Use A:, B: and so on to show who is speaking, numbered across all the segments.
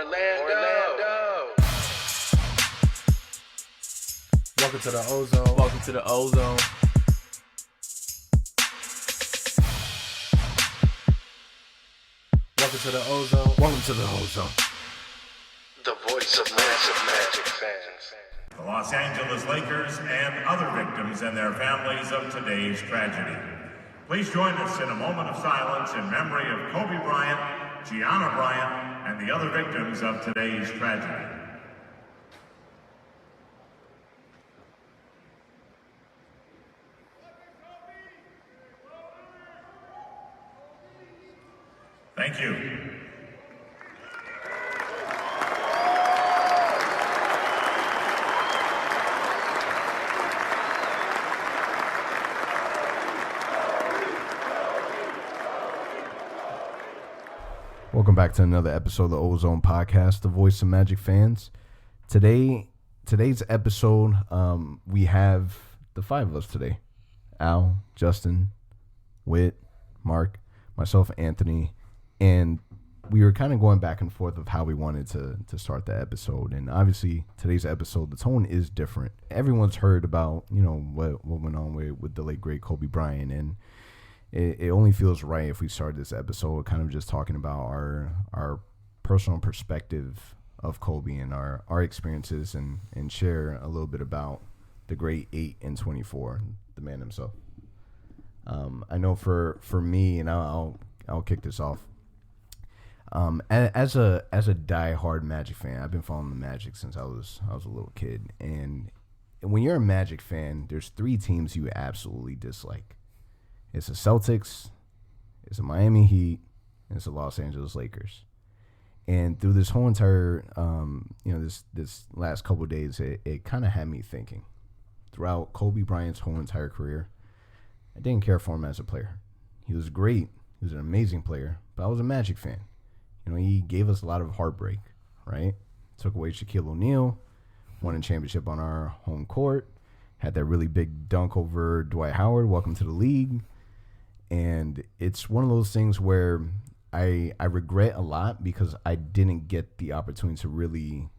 A: Orlando.
B: Welcome to the OZone.
C: Welcome to the OZone.
B: Welcome to the OZone. Welcome to the OZone.
A: The voice of massive Magic fans.
D: The Los Angeles Lakers and other victims and their families of today's tragedy. Please join us in a moment of silence in memory of Kobe Bryant, Gianna Bryant, and the other victims of today's tragedy. Thank you.
B: Welcome back to another episode of the OZone podcast, the voice of Magic fans. Today's episode, we have the five of us today: Al, Justin, Whit, Mark, myself, Anthony, and we were kind of going back and forth of how we wanted to start the episode. And obviously, today's episode, the tone is different. Everyone's heard about, what went on with the late great Kobe Bryant, and it only feels right if we start this episode kind of just talking about our personal perspective of Kobe and our experiences and share a little bit about the great 8 and 24, the man himself. I know for me, and I'll kick this off. As a diehard Magic fan, I've been following the Magic since I was a little kid. And when you're a Magic fan, there's 3 teams you absolutely dislike. It's the Celtics, it's the Miami Heat, and it's the Los Angeles Lakers. And through this whole entire, this last couple of days, it kind of had me thinking. Throughout Kobe Bryant's whole entire career, I didn't care for him as a player. He was great. He was an amazing player, but I was a Magic fan. He gave us a lot of heartbreak, right? Took away Shaquille O'Neal, won a championship on our home court, had that really big dunk over Dwight Howard, welcome to the league. And it's one of those things where I regret a lot because I didn't get the opportunity to really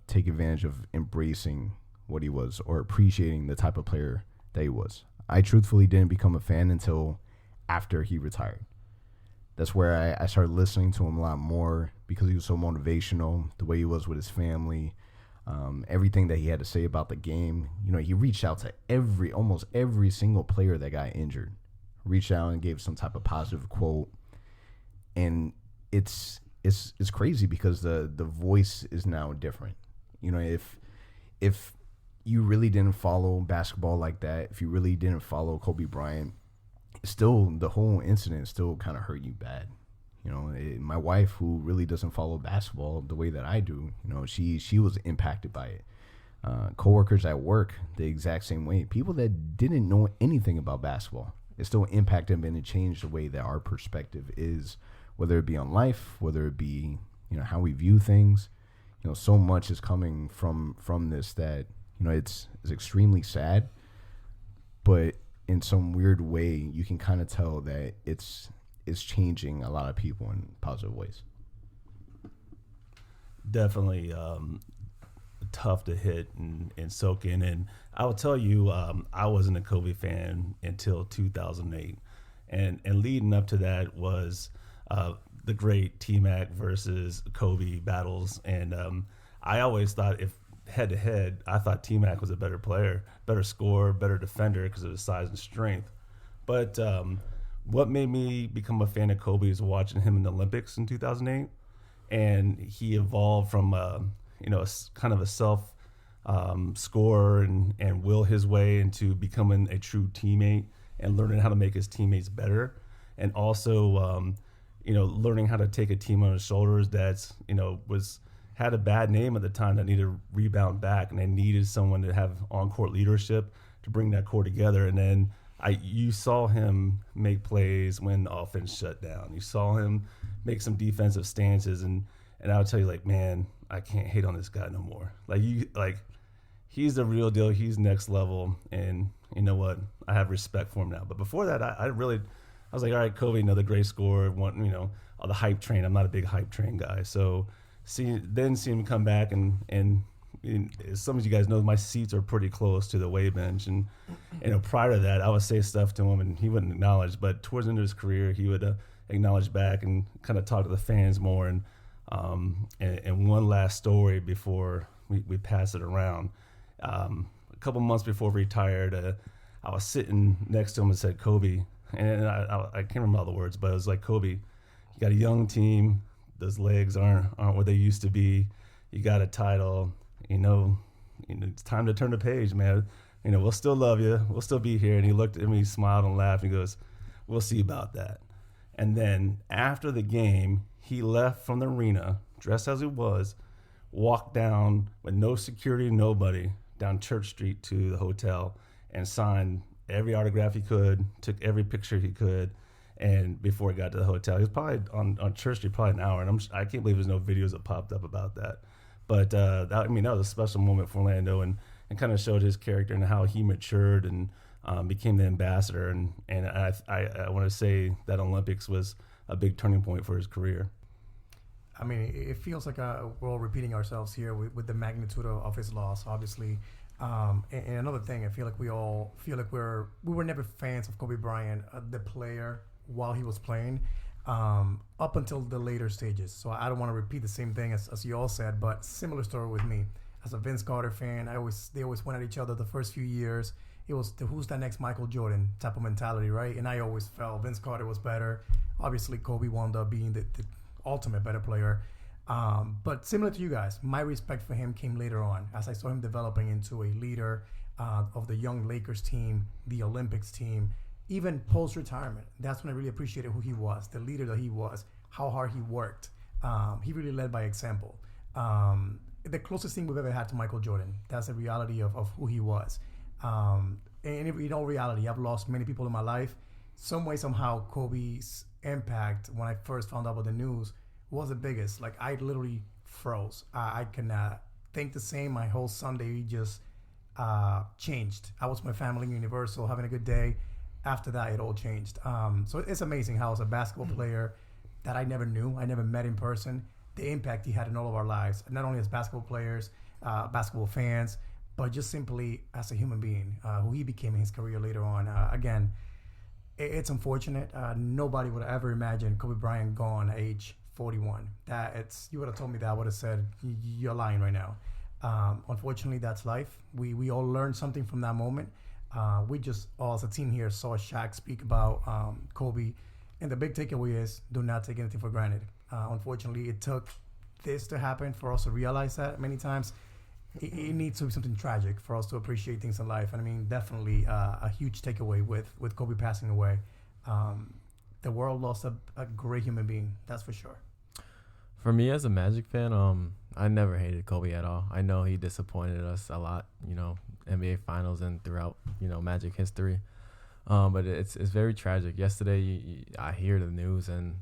B: take advantage of embracing what he was or appreciating the type of player that he was. I truthfully didn't become a fan until after he retired. That's where I started listening to him a lot more because he was so motivational, the way he was with his family, everything that he had to say about the game. He reached out to almost every single player that got injured. Reached out and gave some type of positive quote. And it's crazy because the voice is now different. If you really didn't follow basketball like that, if you really didn't follow Kobe Bryant, still the whole incident still kind of hurt you bad. My wife, who really doesn't follow basketball the way that I do, she was impacted by it. Coworkers at work, the exact same way. People that didn't know anything about basketball, it still impacted them and it changed the way that our perspective is, whether it be on life, whether it be how we view things. So much is coming from this that it's extremely sad, but in some weird way, you can kind of tell that it's changing a lot of people in positive ways.
C: Definitely tough to hit and soak in. And I will tell you, I wasn't a Kobe fan until 2008. And leading up to that was the great T-Mac versus Kobe battles. And I always thought, if head-to-head, I thought T-Mac was a better player, better scorer, better defender because of his size and strength. But what made me become a fan of Kobe is watching him in the Olympics in 2008. And he evolved from, kind of a self scorer and will his way into becoming a true teammate and learning how to make his teammates better. And also, learning how to take a team on his shoulders that's, had a bad name at the time that needed to rebound back, and they needed someone to have on-court leadership to bring that core together. And then you saw him make plays when the offense shut down. You saw him make some defensive stances, and I would tell you, man, I can't hate on this guy no more. He's the real deal. He's next level, and you know what? I have respect for him now. But before that, I was like, all right, Kobe, another great scorer. The hype train. I'm not a big hype train guy, so see him come back and as some of you guys know, my seats are pretty close to the weigh bench, and prior to that, I would say stuff to him and he wouldn't acknowledge. But towards the end of his career, he would acknowledge back and kind of talk to the fans more. And one last story before we pass it around. A couple months before he retired, I was sitting next to him and said, "Kobe," and I can't remember all the words, but it was like, "Kobe, you got a young team. Those legs aren't what they used to be. You got a title. It's time to turn the page, man. We'll still love you. We'll still be here." And he looked at me, smiled and laughed and goes, "We'll see about that." And then after the game, he left from the arena, dressed as he was, walked down with no security, nobody, down Church Street to the hotel and signed every autograph he could, took every picture he could. And before he got to the hotel, he was probably on Church Street probably an hour. And I can't believe there's no videos that popped up about that. But that was a special moment for Orlando and kind of showed his character and how he matured and became the ambassador. And I want to say that Olympics was a big turning point for his career.
E: I mean, it feels like we're all repeating ourselves here with the magnitude of his loss, obviously. And another thing, I feel like we all feel like we were never fans of Kobe Bryant, the player, while he was playing, up until the later stages. So I don't want to repeat the same thing as you all said, but similar story with me. As a Vince Carter fan, they always went at each other the first few years. It was the who's that next Michael Jordan type of mentality, right? And I always felt Vince Carter was better. Obviously, Kobe wound up being the ultimate better player. But similar to you guys, my respect for him came later on as I saw him developing into a leader of the young Lakers team, the Olympics team, even post-retirement. That's when I really appreciated who he was, the leader that he was, how hard he worked. He really led by example. The closest thing we've ever had to Michael Jordan. That's the reality of who he was. And in all reality, I've lost many people in my life. Some way, somehow, Kobe's impact when I first found out about the news was the biggest. Like, I literally froze. I cannot think the same. My whole Sunday just changed. I was with my family in Universal having a good day. After that, it all changed. So it's amazing how, as a basketball player that I never knew, I never met in person, the impact he had in all of our lives, not only as basketball players, basketball fans, but just simply as a human being, who he became in his career later on. Again, it's unfortunate. Nobody would ever imagine Kobe Bryant gone at age 41. You would have told me that, I would have said, you're lying right now. Unfortunately, that's life. We all learned something from that moment. We just all as a team here saw Shaq speak about Kobe, and the big takeaway is do not take anything for granted. Unfortunately, it took this to happen for us to realize that many times. It needs to be something tragic for us to appreciate things in life. And I mean, definitely a huge takeaway with Kobe passing away. The world lost a great human being, that's for sure.
F: For me as a Magic fan, I never hated Kobe at all. I know he disappointed us a lot, NBA Finals and throughout, Magic history. But it's very tragic. Yesterday, I hear the news, and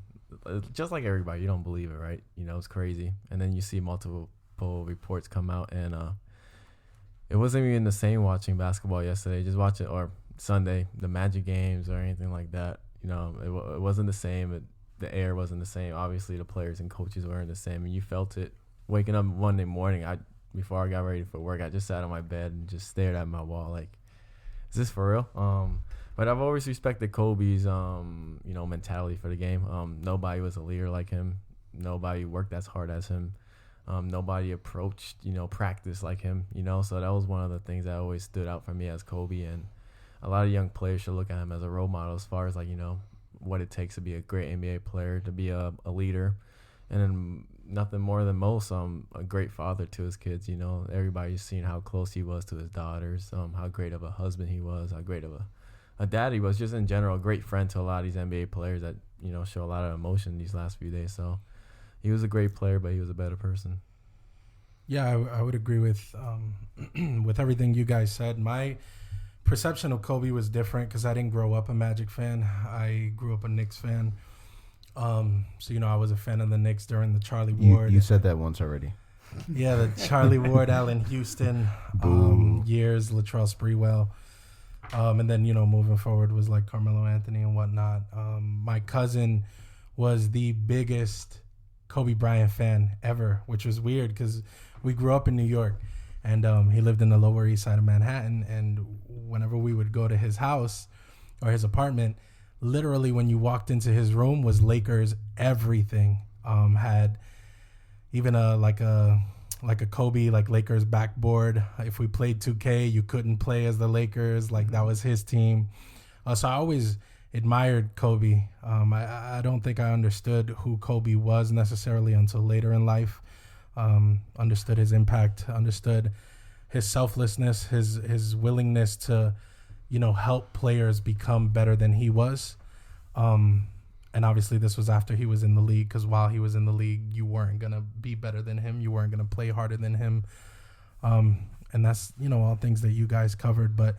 F: just like everybody, you don't believe it, right? It's crazy. And then you see multiple reports come out, and it wasn't even the same watching basketball yesterday. Just watching, or Sunday, the Magic games or anything like that. It wasn't the same. The air wasn't the same. Obviously, the players and coaches weren't the same, and you felt it. Waking up Monday morning, before I got ready for work, I just sat on my bed and just stared at my wall like, is this for real? But I've always respected Kobe's, mentality for the game. Nobody was a leader like him. Nobody worked as hard as him. Nobody approached, practice like him, So that was one of the things that always stood out for me as Kobe. And a lot of young players should look at him as a role model as far as, what it takes to be a great NBA player, to be a leader. And then nothing more than most, a great father to his kids, Everybody's seen how close he was to his daughters, how great of a husband he was, how great of a dad he was, just in general, a great friend to a lot of these NBA players that, show a lot of emotion these last few days. So he was a great player, but he was a better person.
G: Yeah, I would agree with with everything you guys said. My perception of Kobe was different because I didn't grow up a Magic fan. I grew up a Knicks fan. So, I was a fan of the Knicks during the Charlie Ward.
B: You said that once already.
G: Yeah, the Charlie Ward, Allen Houston years, Latrell Sprewell. And then, moving forward was like Carmelo Anthony and whatnot. My cousin was the biggest Kobe Bryant fan ever, which was weird because we grew up in New York, and he lived in the Lower East Side of Manhattan. And whenever we would go to his house or his apartment, literally when you walked into his room was Lakers everything. Had even like a Kobe like Lakers backboard. If we played 2K, you couldn't play as the Lakers. Like that was his team. So I always admired Kobe. I don't think I understood who Kobe was necessarily until later in life. Understood his impact, understood his selflessness, his willingness to, help players become better than he was. And obviously this was after he was in the league, because while he was in the league, you weren't going to be better than him. You weren't going to play harder than him. And that's, all things that you guys covered. But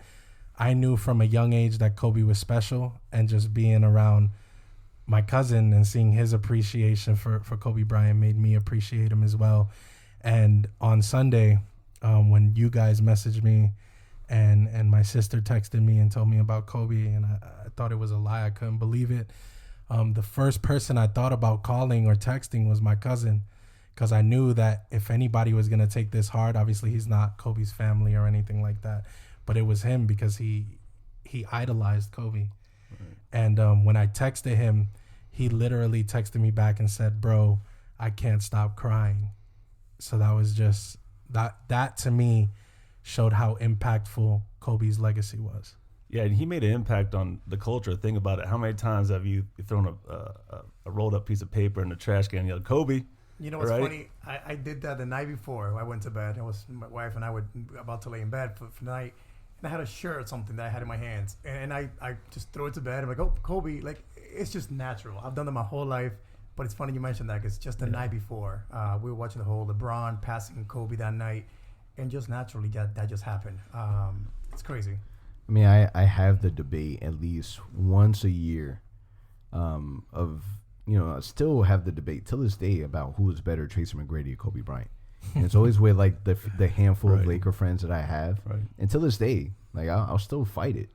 G: I knew from a young age that Kobe was special, and just being around my cousin and seeing his appreciation for Kobe Bryant made me appreciate him as well. And on Sunday, when you guys messaged me and my sister texted me and told me about Kobe, and I thought it was a lie. I couldn't believe it. The first person I thought about calling or texting was my cousin, because I knew that if anybody was going to take this hard, obviously he's not Kobe's family or anything like that, but it was him, because he idolized Kobe. And when I texted him, he literally texted me back and said, "Bro, I can't stop crying." So that was just, that to me showed how impactful Kobe's legacy was.
C: Yeah, and he made an impact on the culture. Think about it. How many times have you thrown a rolled up piece of paper in the trash can and yelled, "Kobe"?
E: You know what's funny? I did that the night before I went to bed. My wife and I were about to lay in bed for the night. And I had a shirt or something that I had in my hands. And I just threw it to bed. I'm like, "Oh, Kobe." Like, it's just natural. I've done that my whole life. But it's funny you mentioned that, because just the night before, we were watching the whole LeBron passing Kobe that night. And just naturally, that just happened. It's crazy.
B: I mean, I have the debate at least once a year I still have the debate till this day about who is better, Tracy McGrady or Kobe Bryant. And it's always with like the handful of Laker friends that I have. Right. And till this day, like I'll still fight it.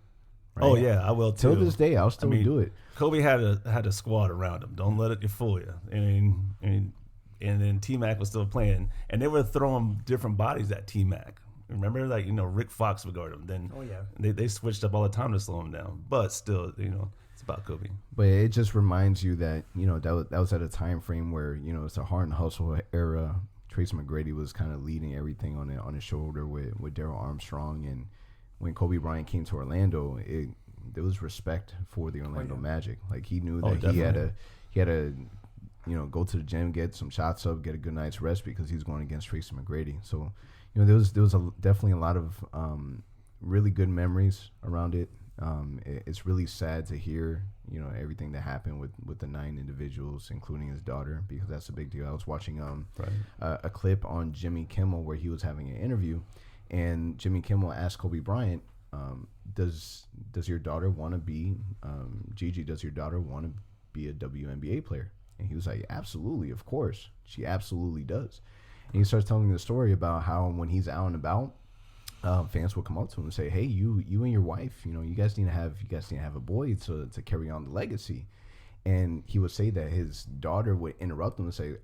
B: Right?
C: Oh yeah, I will too.
B: Till this day, I'll still do it.
C: Kobe had a squad around him. Don't let it fool you. And then T-Mac was still playing, and they were throwing different bodies at T-Mac. Remember, Rick Fox would guard him. Then they switched up all the time to slow him down. But still, it's about Kobe.
B: But it just reminds you that that was at a time frame where it's a hard and hustle era. Tracy McGrady was kind of leading everything on his shoulder with Darryl Armstrong, and when Kobe Bryant came to Orlando, there was respect for the Orlando Magic. Like he knew that he had to go to the gym, get some shots up, get a good night's rest, because he's going against Tracy McGrady. So there was definitely a lot of really good memories around it. It's really sad to hear everything that happened with the 9 individuals, including his daughter, because that's a big deal. I was watching a clip on Jimmy Kimmel where he was having an interview, and Jimmy Kimmel asked Kobe Bryant, does your daughter want to be Gigi? Does your daughter want to be a WNBA player? And he was like, "Absolutely, of course, she absolutely does." And he starts telling the story about how when he's out and about, fans will come up to him and say, "Hey, you and your wife, you guys need to have a boy to carry on the legacy." And he would say that his daughter would interrupt him and say,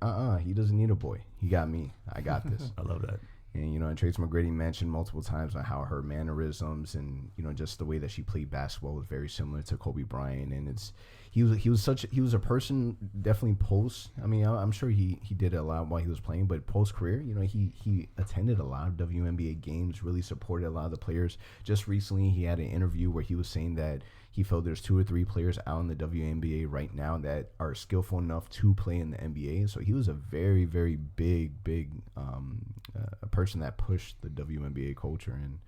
B: he doesn't need a boy. He got me. I got this.
C: I love that.
B: And and Tracy McGrady mentioned multiple times on how her mannerisms and just the way that she played basketball was very similar to Kobe Bryant. And he was a person definitely post. I mean, I'm sure he did a lot while he was playing, but post career, he attended a lot of WNBA games, really supported a lot of the players. Just recently, he had an interview where he was saying that he felt there's 2 or 3 players out in the WNBA right now that are skillful enough to play in the NBA. So he was a very, very big a person that pushed the WNBA culture, and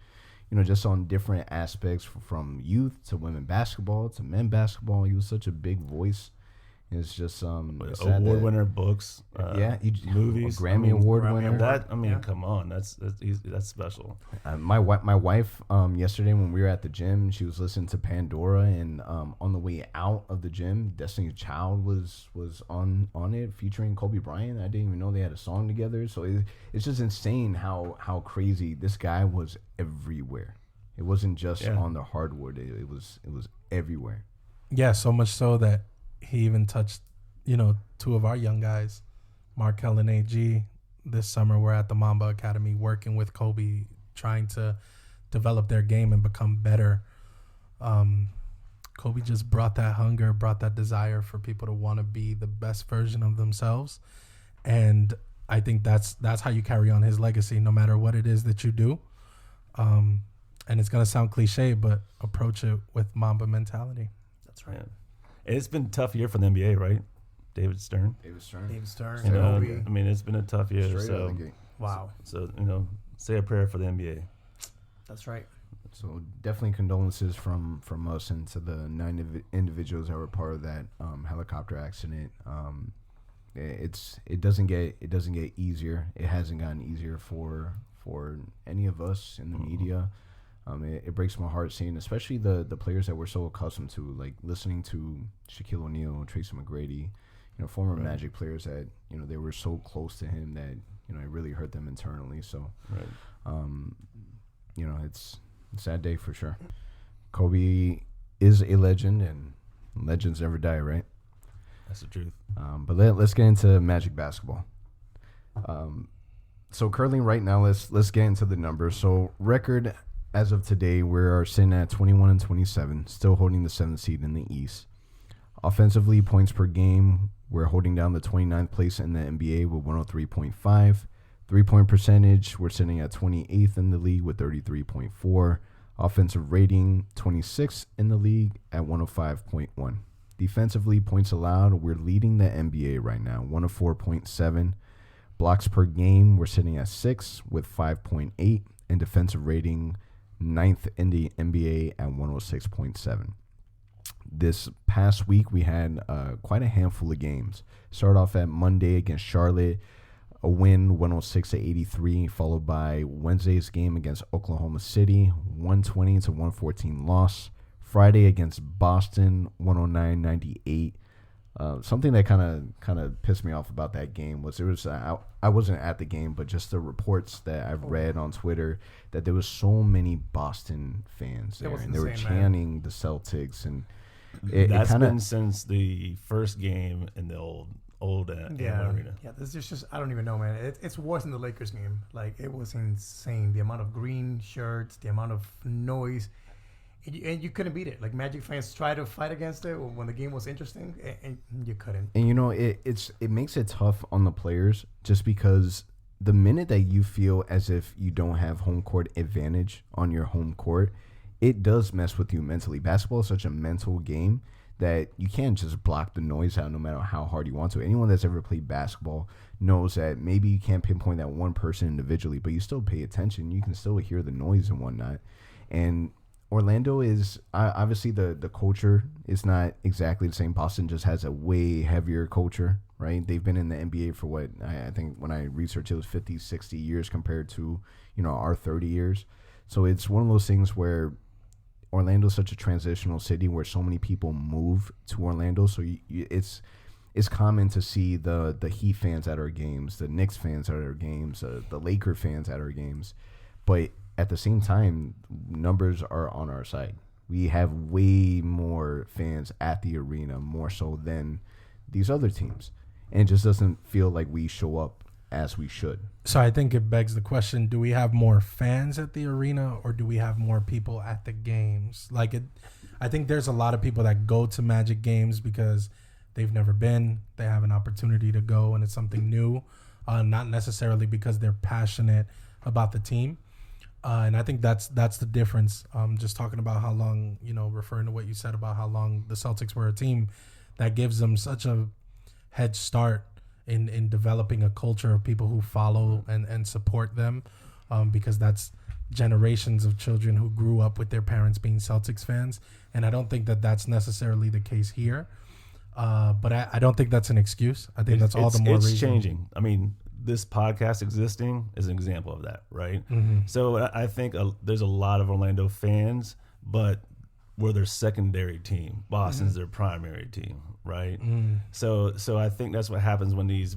B: just on different aspects from youth to women basketball to men basketball. He was such a big voice. It's just
C: award winner books, movies,
B: Grammy Award winner.
C: Come on, that's special.
B: My wife yesterday when we were at the gym, she was listening to Pandora, and on the way out of the gym, Destiny's Child was on it featuring Kobe Bryant. I didn't even know they had a song together. So it's just insane how crazy this guy was everywhere. It wasn't just on the hardwood. It was everywhere.
G: Yeah, so much so that he even touched, 2 of our young guys Markel and AG. This summer, we're at the Mamba Academy working with Kobe, trying to develop their game and become better. Kobe just brought that hunger, brought that desire for people to want to be the best version of themselves. And I think that's how you carry on his legacy, no matter what it is that you do. And it's going to sound cliche, but approach it with Mamba mentality.
E: That's right.
C: Yeah. It's been a tough year for the NBA, right? David Stern.
E: David Stern.
C: You know,
E: Kobe.
C: I mean, it's been a tough year.
B: Straight out
C: So,
B: of the gate.
E: Wow.
C: so, you know, say a prayer for the NBA.
E: That's right.
B: So definitely condolences from us and to the 9 individuals that were part of that helicopter accident. It doesn't get easier. It hasn't gotten easier for any of us in the media. It breaks my heart seeing, especially the players that we're so accustomed to, like listening to Shaquille O'Neal, Tracy McGrady, former Magic players that they were so close to him that it really hurt them internally. So, it's a sad day for sure. Kobe is a legend, and legends never die, right?
C: That's the truth.
B: But let's get into Magic basketball. So currently, right now, let's get into the numbers. So record as of today, we are sitting at 21-27, still holding the 7th seed in the East. Offensively, points per game, we're holding down the 29th place in the NBA with 103.5. 3-point percentage, we're sitting at 28th in the league with 33.4. Offensive rating, 26th in the league at 105.1. Defensively, points allowed, we're leading the NBA right now, 104.7. Blocks per game, we're sitting at 6 with 5.8. And defensive rating, 9th in the NBA at 106.7. This past week, we had quite a handful of games. Started off at Monday against Charlotte, a win 106-83, followed by Wednesday's game against Oklahoma City, 120-114 loss. Friday against Boston, 109-98. Something that kind of pissed me off about that game was I wasn't at the game, but just the reports that I've read on Twitter that there was so many Boston fans there, and they were chanting the Celtics, and
C: that's been since the first game in the old arena.
E: Yeah, this is just I don't even know, man. It's worse than the Lakers game. Like, it was insane. The amount of green shirts, the amount of noise. And you couldn't beat it. Like, Magic fans tried to fight against it when the game was interesting, and you couldn't.
B: And it makes it tough on the players just because the minute that you feel as if you don't have home court advantage on your home court, it does mess with you mentally. Basketball is such a mental game that you can't just block the noise out no matter how hard you want to. Anyone that's ever played basketball knows that maybe you can't pinpoint that one person individually, but you still pay attention. You can still hear the noise and whatnot. And Orlando is obviously the culture is not exactly the same. Boston just has a way heavier culture, right? They've been in the NBA for what I think when I researched it was 50, 60 years compared to our 30 years. So it's one of those things where Orlando's such a transitional city where so many people move to Orlando. So it's common to see the Heat fans at our games, the Knicks fans at our games, the Laker fans at our games, but at the same time, numbers are on our side. We have way more fans at the arena, more so than these other teams. And it just doesn't feel like we show up as we should.
G: So I think it begs the question, do we have more fans at the arena or do we have more people at the games? I think there's a lot of people that go to Magic games because they've never been. They have an opportunity to go and it's something new, not necessarily because they're passionate about the team. And I think that's the difference. Just talking about how long, referring to what you said about how long the Celtics were a team, that gives them such a head start in developing a culture of people who follow and support them, because that's generations of children who grew up with their parents being Celtics fans. And I don't think that that's necessarily the case here. But I don't think that's an excuse. I think that's all the more reason.
C: It's changing. I mean, this podcast existing is an example of that, right?
G: Mm-hmm.
C: So I think there's a lot of Orlando fans, but we're their secondary team. Boston's their primary team, right? So I think that's what happens when these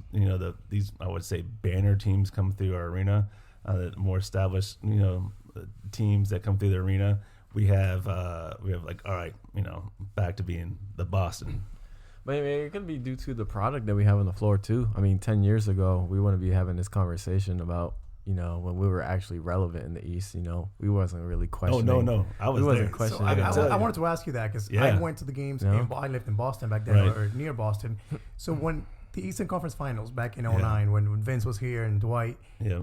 C: I would say banner teams come through our arena, the more established teams that come through the arena. We have like, all right, back to being the Boston.
F: But I mean, it could be due to the product that we have on the floor too. I mean, 10 years ago, we wouldn't be having this conversation about, you know, when we were actually relevant in the East. You know, we wasn't really questioning.
C: No, I was
F: wasn't
C: there.
F: questioning.
E: I wanted to ask you that because I went to the games.
F: Yeah.
E: I lived in Boston back then,
C: Right.
E: or near Boston. So when the Eastern Conference Finals back in 09, when Vince was here and Dwight,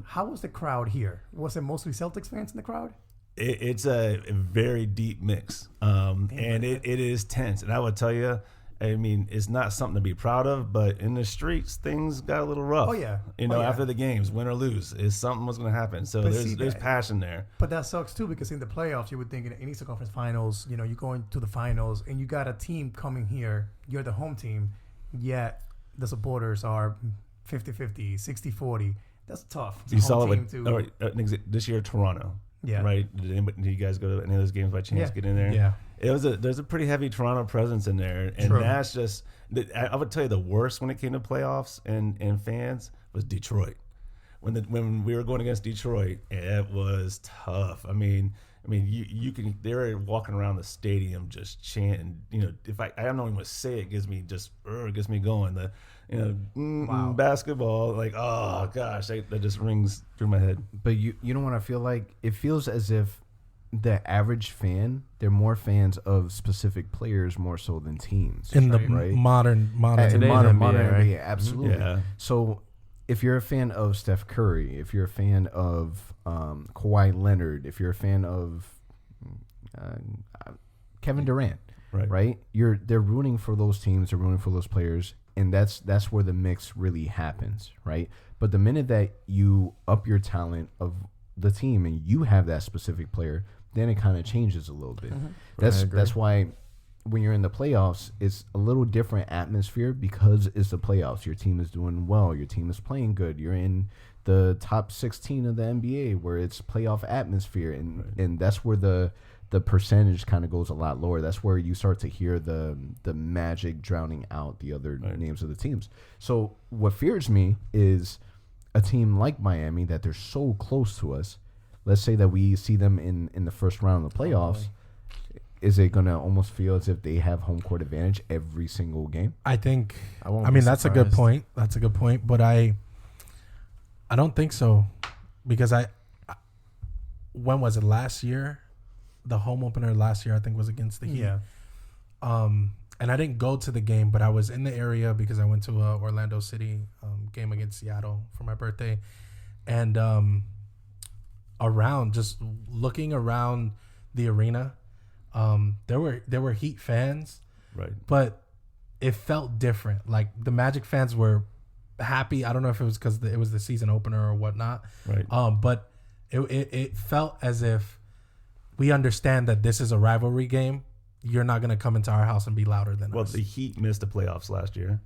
E: how was the crowd here? Was it mostly Celtics fans in the crowd?
C: It's a very deep mix, and it is tense. And I would tell you, I mean, it's not something to be proud of, but in the streets, things got a little rough.
E: Oh, yeah.
C: You know, after the games, win or lose, is something was going to happen. So
E: But
C: there's passion there.
E: But that sucks too, because in the playoffs, you would think in Eastern Conference Finals, you know, you're going to the finals and you got a team coming here, you're the home team, yet the supporters are 50-50, 60-40. That's tough. It's a
C: You saw
E: home
C: it
E: team
C: with this year, Toronto.
E: Yeah.
C: Right. Did you guys go to any of those games by chance? Get in there?
G: Yeah.
C: There's a pretty heavy Toronto presence in there, and
E: True.
C: that's just. I would tell you the worst when it came to playoffs and fans was Detroit. When we were going against Detroit, it was tough. I mean, you can. They were walking around the stadium just chanting. You know, if I don't even want to say it, it gets me going. Basketball, like, oh gosh, that just rings through my head.
B: But you know what I feel like? It feels as if the average fan, they're more fans of specific players more so than teams.
G: In the
B: right?
G: modern
B: In
F: Today's
B: modern
F: NBA, right?
B: NBA, absolutely.
C: Yeah.
B: So if you're a fan of Steph Curry, if you're a fan of Kawhi Leonard, if you're a fan of Kevin Durant, right? They're rooting for those teams, they're rooting for those players, and that's where the mix really happens, right? But the minute that you up your talent of the team and you have that specific player, then it kind of changes a little bit. That's why when you're in the playoffs, it's a little different atmosphere because it's the playoffs. Your team is doing well. Your team is playing good. You're in the top 16 of the NBA where it's playoff atmosphere, and that's where the percentage kind of goes a lot lower. That's where you start to hear the Magic drowning out the other names of the teams. So what fears me is a team like Miami that they're so close to us. Let's say that we see them in the first round of the playoffs. Is it going to almost feel as if they have home court advantage every single game?
G: I think.
F: won't
G: I
F: be
G: mean, that's a good
F: surprised.
G: point. That's a good point. But I don't think so, because when was it last year? The home opener last year, I think, was against the Heat.
E: Yeah.
G: And I didn't go to the game, but I was in the area because I went to a Orlando City game against Seattle for my birthday, and just looking around the arena, there were Heat fans,
C: Right.
G: but it felt different. Like the Magic fans were happy. I don't know if it was because it was the season opener or whatnot.
C: Right.
G: But it felt as if we understand that this is a rivalry game. You're not going to come into our house and be louder than
C: Well,
G: us.
C: the Heat missed the playoffs last year,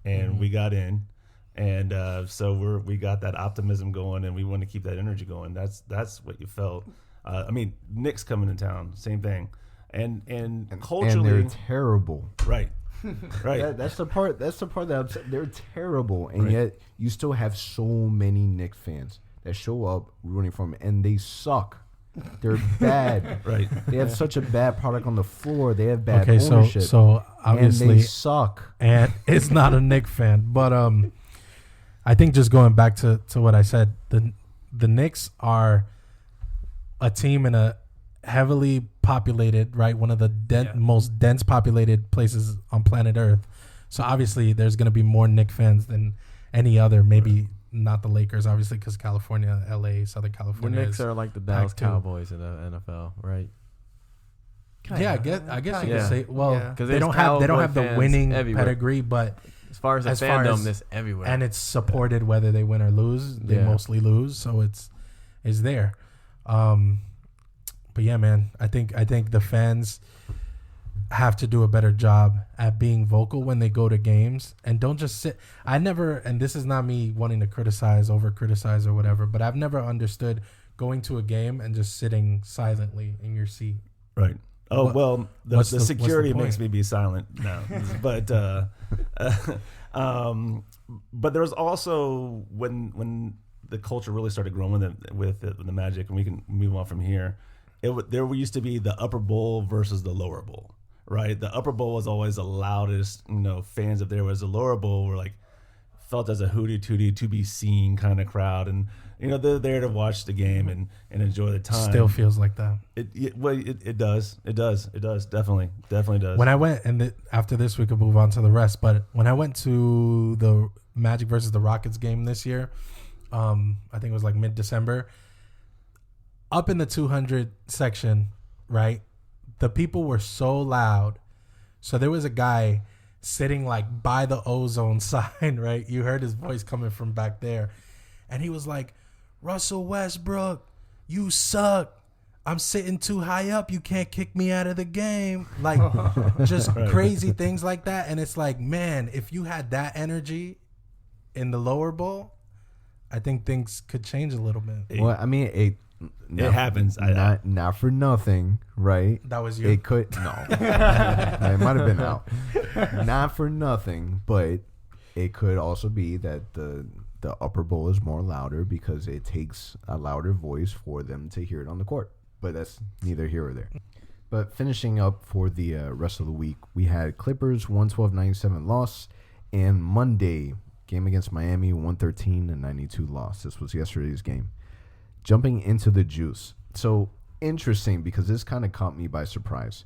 C: and we got in, and so we got that optimism going, and we want to keep that energy going. That's what you felt. I mean, Knicks coming to town, same thing, and culturally,
B: And they're terrible.
C: right,
B: That's the part that they're terrible, and yet you still have so many Knicks fans that show up rooting for them, and they suck. They're bad.
C: right.
B: They have such a bad product on the floor. They have bad
G: okay,
B: ownership.
G: so obviously,
B: and they suck.
G: and it's not a Knicks fan, but I think just going back to what I said, the Knicks are a team in a heavily populated, right, one of the most dense populated places on planet Earth. So obviously, there's going to be more Knicks fans than any other. Maybe not the Lakers, obviously, because California, LA, Southern
F: The
G: California.
F: Knicks are like the Dallas
G: packed too.
F: Cowboys in the NFL, right?
G: Yeah, I guess you
F: Yeah.
G: could say. Well,
E: Yeah.
F: 'Cause
G: they
F: there's
G: don't have
F: Cowboy
G: the
F: fans
G: winning
F: everywhere.
G: pedigree, but
F: As far as the
G: As far
F: fandom,
G: as-
F: it's everywhere.
G: and it's supported whether they win or lose. They
F: Yeah.
G: mostly lose, so it's there. But yeah, man, I think the fans have to do a better job at being vocal when they go to games and don't just sit. And this is not me wanting to over criticize or whatever, but I've never understood going to a game and just sitting silently in your seat.
C: Right. Oh,
G: What-
C: well, the
G: what's the
C: security
G: point?
C: makes me be silent now. But but there was also when the culture really started growing with the Magic, and we can move on from here. There used to be the upper bowl versus the lower bowl, right? The upper bowl was always the loudest, fans up there, whereas the lower bowl were like felt as a hootie tootie to be seen kind of crowd, and they're there to watch the game and enjoy the time.
G: Still feels like that.
C: It does definitely does.
G: When I went, and after this we could move on to the rest, but when I went to the Magic versus the Rockets game this year, I think it was like mid-December, up in the 200 section, right? The people were so loud. So there was a guy sitting like by the OZone sign, right? You heard his voice coming from back there. And he was like, Russell Westbrook, you suck. I'm sitting too high up. You can't kick me out of the game. Like, just crazy things like that. And it's like, man, if you had that energy in the lower bowl, I think things could change a little bit.
B: Well, I mean, it
C: happens.
B: Not for nothing, right?
G: That was you.
B: It could no. It might have been out. Not for nothing, but it could also be that the upper bowl is more louder because it takes a louder voice for them to hear it on the court. But that's neither here or there. But finishing up for the rest of the week, we had Clippers 112-97 loss, and Monday game against Miami 113-92 loss. This was yesterday's game. Jumping into the juice. So interesting because this kind of caught me by surprise.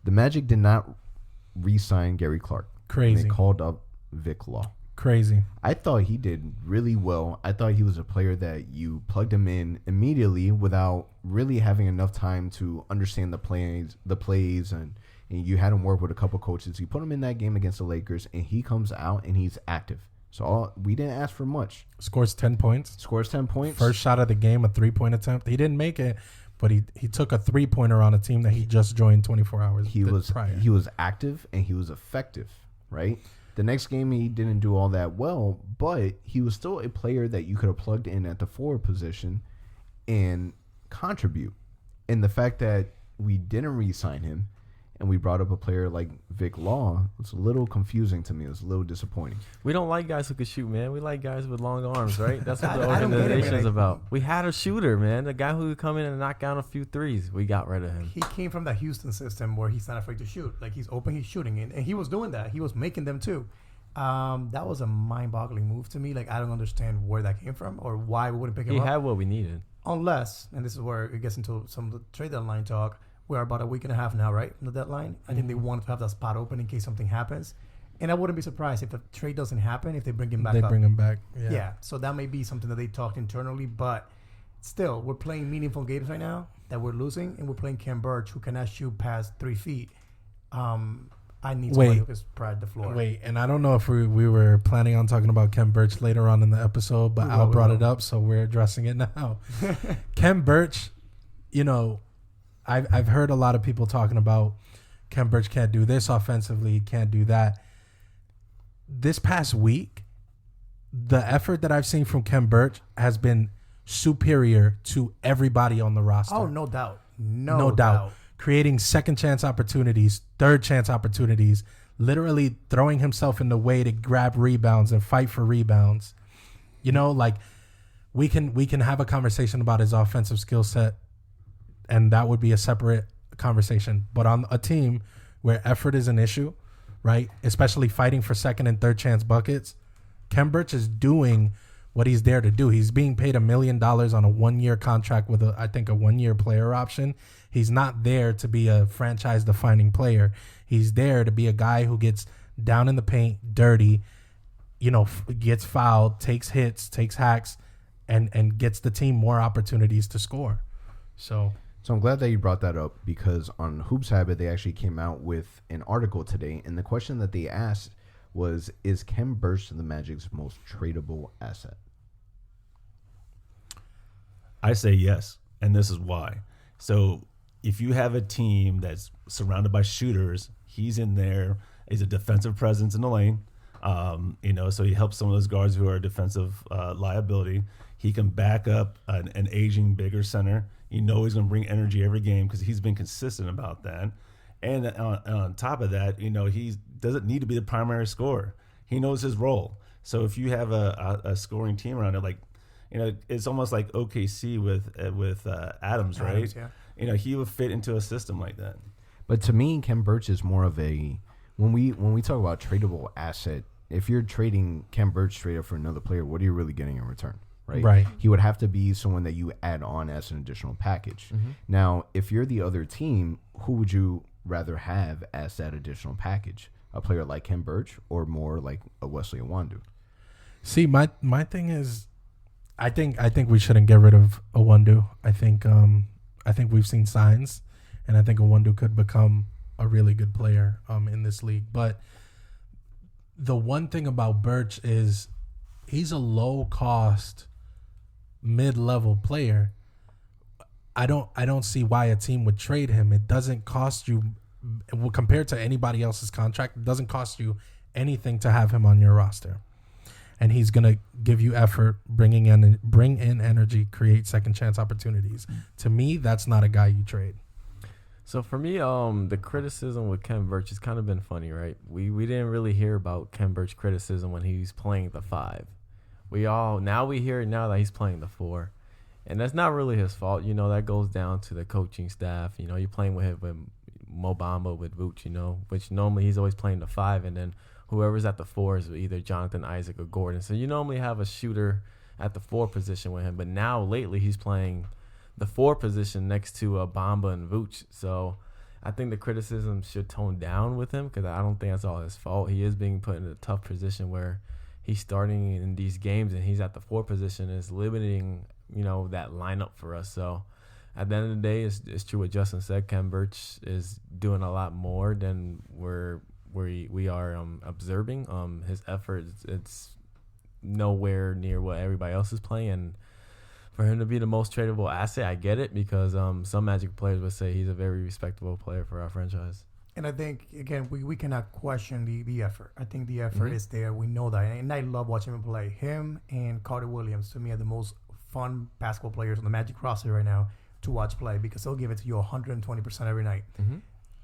B: The Magic did not re-sign Gary Clark.
G: Crazy.
B: They called up Vic Law.
G: Crazy.
B: I thought he did really well. I thought he was a player that you plugged him in immediately without really having enough time to understand the plays, and you had him work with a couple coaches. You put him in that game against the Lakers, and he comes out and he's active. So we didn't ask for much.
G: Scores 10 points. First shot of the game, a 3-point attempt. He didn't make it, but he took a 3-pointer on a team that he just joined 24 hours prior.
B: He was active and he was effective, right? The next game he didn't do all that well, but he was still a player that you could have plugged in at the forward position and contribute. And the fact that we didn't re-sign him and we brought up a player like Vic Law, it's a little confusing to me. It was a little disappointing.
F: We don't like guys who can shoot, man. We like guys with long arms, right? That's what the organization is about. We had a shooter, man. A guy who could come in and knock down a few threes. We got rid of him.
E: He came from the Houston system where he's not afraid to shoot. Like, he's open, he's shooting. And he was doing that. He was making them too. That was a mind-boggling move to me. Like, I don't understand where that came from or why we wouldn't pick him up.
F: He had what we needed.
E: Unless, and this is where it gets into some of the trade deadline talk, we're about a week and a half now, right? On the deadline. I think they wanted to have that spot open in case something happens. And I wouldn't be surprised if the trade doesn't happen, if they bring him back up.
G: They bring him back.
E: Yeah. So that may be something that they talked internally. But still, we're playing meaningful games right now that we're losing. And we're playing Khem Birch, who cannot shoot past 3 feet. I need somebody who can spread the floor.
G: Wait, and I don't know if we were planning on talking about Khem Birch later on in the episode, but Al brought it up, so we're addressing it now. Khem Birch, I've heard a lot of people talking about Khem Birch can't do this offensively, can't do that. This past week, the effort that I've seen from Khem Birch has been superior to everybody on the roster.
E: Oh, no doubt. No doubt.
G: Creating second chance opportunities, third chance opportunities, literally throwing himself in the way to grab rebounds and fight for rebounds. Like we can have a conversation about his offensive skill set, and that would be a separate conversation. But on a team where effort is an issue, right, especially fighting for second and third chance buckets, Khem Birch is doing what he's there to do. He's being paid $1 million on a 1-year contract with a 1-year player option. He's not there to be a franchise-defining player. He's there to be a guy who gets down in the paint, dirty, gets fouled, takes hits, takes hacks, and gets the team more opportunities to score. So
B: I'm glad that you brought that up, because on Hoops Habit, they actually came out with an article today, and the question that they asked was, is Khem Birch the Magic's most tradable asset?
C: I say yes, and this is why. So if you have a team that's surrounded by shooters, he's in there. He's a defensive presence in the lane. So he helps some of those guards who are defensive liability. He can back up an aging, bigger center. He's going to bring energy every game because he's been consistent about that. And on top of that, he doesn't need to be the primary scorer. He knows his role. So if you have a scoring team around it, it's almost like OKC with Adams, right?
E: Yeah.
C: He would fit into a system like that.
B: But to me, Khem Birch is more of a when we talk about tradable asset. If you're trading Khem Birch straight up for another player, what are you really getting in return? Right. He would have to be someone that you add on as an additional package. Now, if you're the other team, who would you rather have as that additional package? A player like Khem Birch or more like a Wesley Iwundu?
G: See, my thing is, I think we shouldn't get rid of Iwundu. I think we've seen signs, and I think Iwundu could become a really good player in this league. But the one thing about Birch is he's a low cost, mid-level player. I don't see why a team would trade him. It doesn't cost you, compared to anybody else's contract, it doesn't cost you anything to have him on your roster. And he's gonna give you effort, bring in energy, create second chance opportunities. To me, that's not a guy you trade.
F: So for me, the criticism with Khem Birch has kind of been funny, right? We didn't really hear about Khem Birch criticism when he was playing the 5. We hear it now that he's playing the 4. And that's not really his fault. That goes down to the coaching staff. You're playing with Mo Bamba, with Vooch, which normally he's always playing the 5, and then whoever's at the 4 is either Jonathan Isaac or Gordon. So you normally have a shooter at the 4 position with him. But now, lately, he's playing the 4 position next to Bamba and Vooch. So I think the criticism should tone down with him, because I don't think that's all his fault. He is being put in a tough position where he's starting in these games and he's at the 4 position. Is limiting, that lineup for us. So at the end of the day, it's true what Justin said. Khem Birch is doing a lot more than we are observing. His effort, it's nowhere near what everybody else is playing. And for him to be the most tradable asset, I get it, because some Magic players would say he's a very respectable player for our franchise.
E: And I think, again, we cannot question the effort. I think the effort is there. We know that. And I love watching him play. Him and Carter Williams, to me, are the most fun basketball players on the Magic roster right now to watch play, because they'll give it to you 120% every night.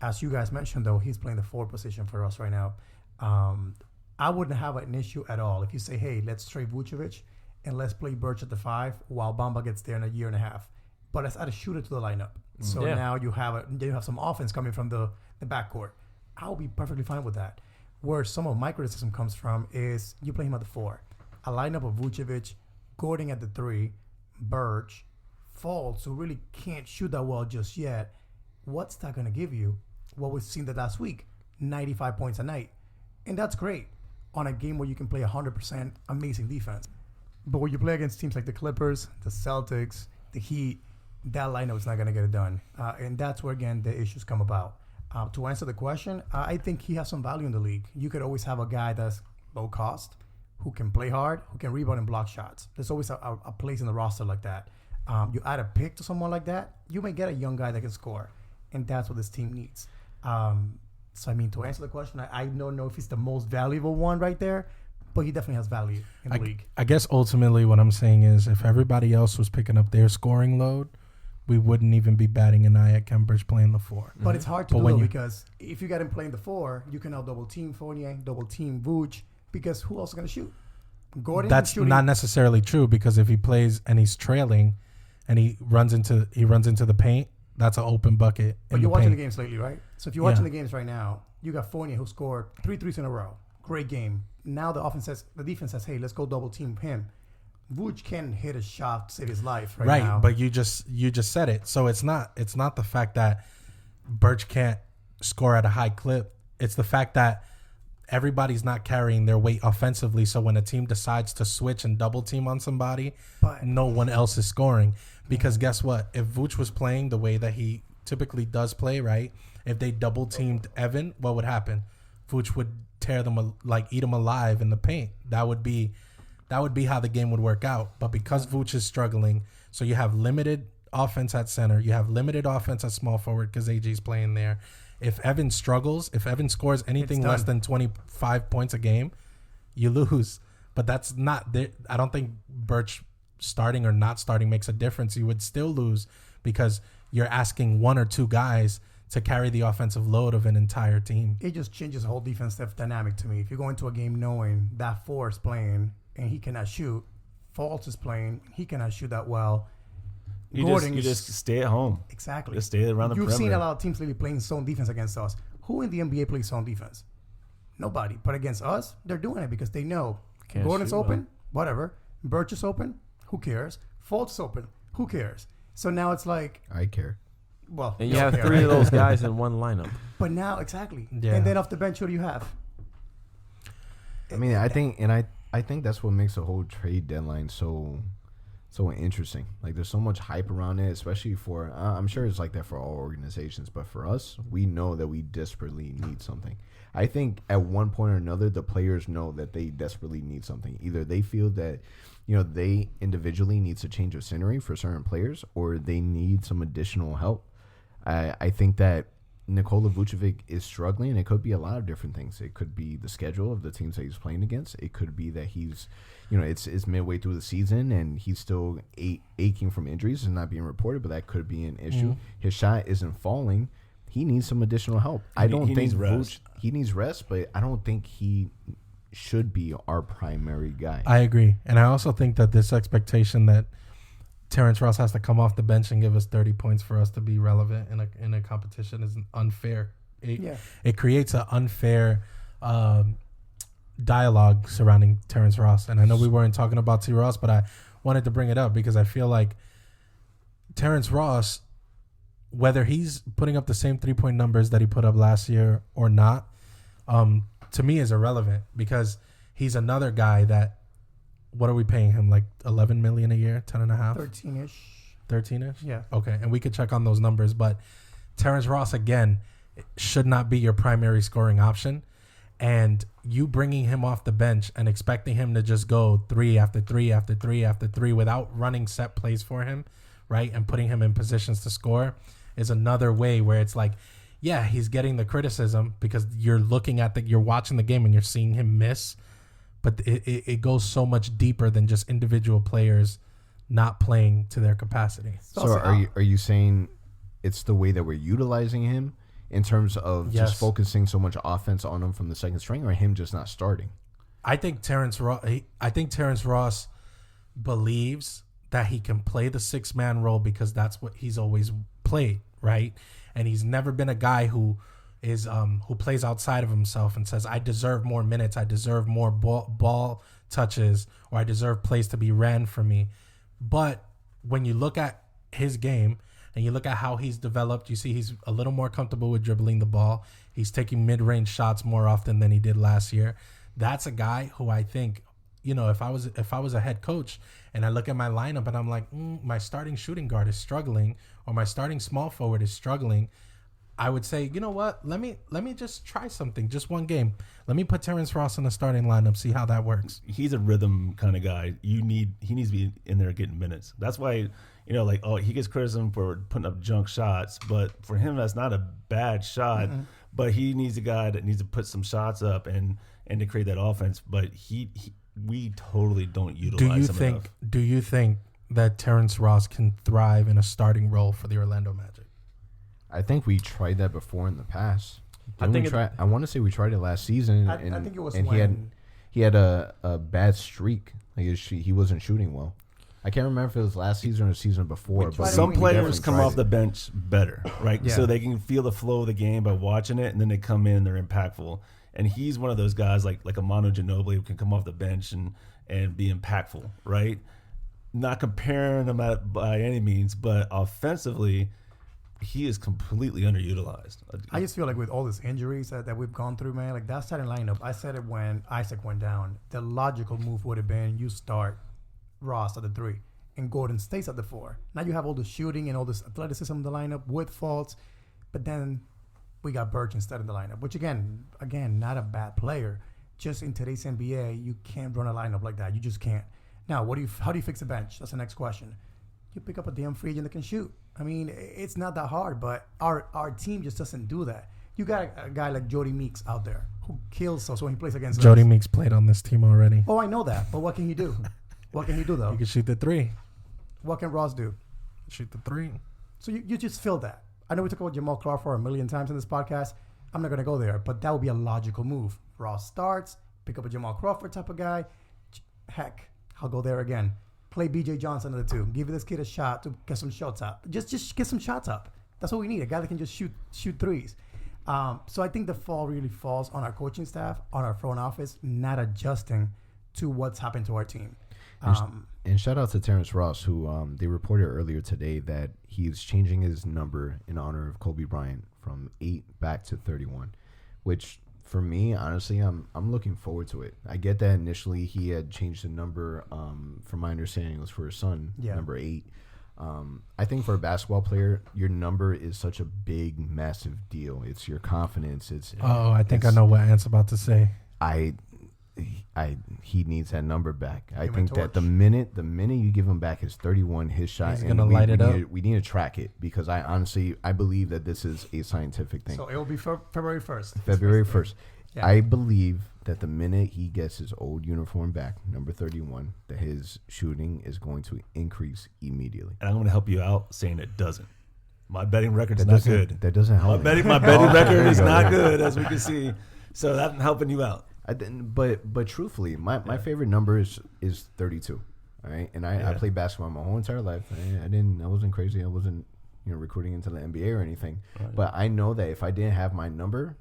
E: As you guys mentioned, though, he's playing the 4 position for us right now. I wouldn't have an issue at all if you say, hey, let's trade Vucevic and let's play Birch at the 5 while Bamba gets there in a year and a half. But let's add a shooter to the lineup. So now you have some offense coming from the backcourt. I'll be perfectly fine with that. Where some of my criticism comes from is you play him at the 4. A lineup of Vucevic, Gordon at the 3, Birch, Fultz, who really can't shoot that well just yet. What's that going to give you? What we've seen the last week, 95 points a night. And that's great on a game where you can play 100% amazing defense. But when you play against teams like the Clippers, the Celtics, the Heat, that lineup is not going to get it done. And that's where, again, the issues come about. To answer the question, I think he has some value in the league. You could always have a guy that's low cost, who can play hard, who can rebound and block shots. There's always a place in the roster like that. You add a pick to someone like that, you may get a young guy that can score. And that's what this team needs. So, to answer the question, I don't know if he's the most valuable one right there, but he definitely has value in the league. I
G: guess ultimately what I'm saying is if everybody else was picking up their scoring load, we wouldn't even be batting an eye at Khem Birch playing the 4.
E: But it's hard to do because if you got him playing the 4, you can now double team Fournier, double team Vooch, because who else is going to shoot? Gordon.
G: That's not necessarily true, because if he plays and he's trailing and he runs into the paint, that's an open bucket.
E: But you're watching the games lately, right? So if you're watching the games right now, you got Fournier who scored 3 threes in a row. Great game. Now the defense says, hey, let's go double team him. Vooch can hit a shot to save his life right now.
G: But you just said it. So it's not the fact that Birch can't score at a high clip. It's the fact that everybody's not carrying their weight offensively. So when a team decides to switch and double team on somebody, no one else is scoring. Because guess what? If Vooch was playing the way that he typically does play, right? If they double teamed Evan, what would happen? Vooch would tear them, eat them alive in the paint. That would be how the game would work out. But because Vooch is struggling, so you have limited offense at center, you have limited offense at small forward because AJ's playing there. If Evan struggles, if Evan scores anything less than 25 points a game, you lose. But that's not – I don't think Birch starting or not starting makes a difference. You would still lose because you're asking 1 or 2 guys to carry the offensive load of an entire team.
E: It just changes the whole defensive dynamic to me. If you go into a game knowing that 4 is playing and he cannot shoot, Fultz is playing, he cannot shoot that well,
C: You just stay at home.
E: Exactly.
C: Just stay around the perimeter.
E: You've seen a lot of teams lately playing zone defense against us. Who in the NBA plays zone defense? Nobody. But against us, they're doing it because they know Gordon's open, whatever. Birch is open, who cares? Fultz is open, who cares? So now it's like,
B: I care.
E: well,
F: And you have three of those guys in one lineup.
E: But now, exactly.
G: Yeah.
E: And then off the bench, who do you have?
B: I mean, I think that's what makes the whole trade deadline so interesting. Like, there's so much hype around it, especially for I'm sure it's like that for all organizations, but for us, we know that we desperately need something. I think at one point or another, the players know that they desperately need something. Either they feel that, they individually need a change of scenery for certain players, or they need some additional help. I think that Nikola Vucevic is struggling, and it could be a lot of different things. It could be the schedule of the teams that he's playing against. It could be that he's, it's midway through the season and he's still aching from injuries and not being reported, but that could be an issue. His shot isn't falling. He needs some additional help. I don't think
C: needs rest.
B: He needs rest, but I don't think he should be our primary guy.
G: I agree. And I also think that this expectation that Terrence Ross has to come off the bench and give us 30 points for us to be relevant in a competition is unfair. It creates an unfair dialogue surrounding Terrence Ross. And I know we weren't talking about T. Ross, but I wanted to bring it up because I feel like Terrence Ross, whether he's putting up the same 3-point numbers that he put up last year or not, to me is irrelevant because he's another guy that, what are we paying him? Like $11 million a year, 10.5, 13ish.
E: Yeah.
G: Okay, and we could check on those numbers, but Terrence Ross again should not be your primary scoring option, and you bringing him off the bench and expecting him to just go 3 after 3 after 3 after 3 without running set plays for him, right, and putting him in positions to score is another way where it's like, yeah, he's getting the criticism because you're watching the game and you're seeing him miss. But it goes so much deeper than just individual players not playing to their capacity.
B: So are you saying it's the way that we're utilizing him in terms of just focusing so much offense on him from the second string, or him just not starting?
G: I think Terrence Ross believes that he can play the 6-man role because that's what he's always played, right? And he's never been a guy who plays outside of himself and says, I deserve more minutes, I deserve more ball touches, or I deserve plays to be ran for me. But when you look at his game and you look at how he's developed, you see he's a little more comfortable with dribbling the ball. He's taking mid-range shots more often than he did last year. That's a guy who I think, if I was a head coach and I look at my lineup and I'm like, my starting shooting guard is struggling, or my starting small forward is struggling, I would say, you know what? Let me just try something, just one game. Let me put Terrence Ross in the starting lineup, see how that works.
C: He's a rhythm kind of guy. He needs to be in there getting minutes. That's why, he gets criticism for putting up junk shots, but for him that's not a bad shot. Mm-hmm. But he needs a guy that needs to put some shots up and to create that offense. But we totally don't utilize him enough.
G: Do you think that Terrence Ross can thrive in a starting role for the Orlando Magic?
B: I think we tried that before in the past. I want to say we tried it last season.
E: I think it was
B: and
E: when
B: he had a bad streak. Like he wasn't shooting well. I can't remember if it was last season or the season before. But
C: some players come off the bench better, right? Yeah. So they can feel the flow of the game by watching it, and then they come in and they're impactful. And he's one of those guys like a Manu Ginobili who can come off the bench and be impactful, right? Not comparing him by any means, but offensively, he is completely underutilized.
E: I just feel like with all these injuries that we've gone through, man, like that starting lineup, I said it when Isaac went down, the logical move would have been you start Ross at the 3 and Gordon stays at the 4. Now you have all the shooting and all this athleticism in the lineup with faults, but then we got Birch instead of the lineup, which again, not a bad player. Just in today's NBA, you can't run a lineup like that. You just can't. Now, how do you fix the bench? That's the next question. You pick up a damn free agent that can shoot. I mean, it's not that hard, but our team just doesn't do that. You got a guy like Jody Meeks out there who kills us when he plays against
G: Jody
E: us.
G: Meeks played on this team already.
E: Oh, I know that, but what can he do? What can he do, though?
G: He can shoot the 3.
E: What can Ross do?
G: Shoot the 3.
E: So you just feel that. I know we talked about Jamal Crawford a million times in this podcast. I'm not going to go there, but that would be a logical move. Ross starts, pick up a Jamal Crawford type of guy. Heck, I'll go there again. play B.J. Johnson at the 2. Give this kid a shot to get some shots up. Just get some shots up. That's what we need. A guy that can just shoot threes. So I think the fall really falls on our coaching staff, on our front office, not adjusting to what's happened to our team.
B: And shout out to Terrence Ross, who they reported earlier today that he's changing his number in honor of Kobe Bryant from 8 back to 31, which for me, honestly, I'm looking forward to it. I get that initially he had changed the number. From my understanding, it was for his son, number 8. I think for a basketball player, your number is such a big, massive deal. It's your confidence.
G: I think I know what Ant's about to say.
B: He needs that number back. I
E: Human
B: think
E: torch.
B: that the minute you give him back his 31, his shot,
G: He's gonna light it up.
B: We need to track it because I believe that this is a scientific thing.
E: So it will be February 1st.
B: February 1st.
E: Yeah.
B: I believe that the minute he gets his old uniform back, number 31, that his shooting is going to increase immediately.
C: And I'm going to help you out saying it doesn't. My betting record is not good.
B: That doesn't help.
C: My betting record is not good, as we can see. So that's helping you out.
B: But truthfully, my favorite number is 32. All right, and I played basketball my whole entire life. I wasn't crazy. I wasn't recruiting into the NBA or anything. Right. But I know that if I didn't have my number,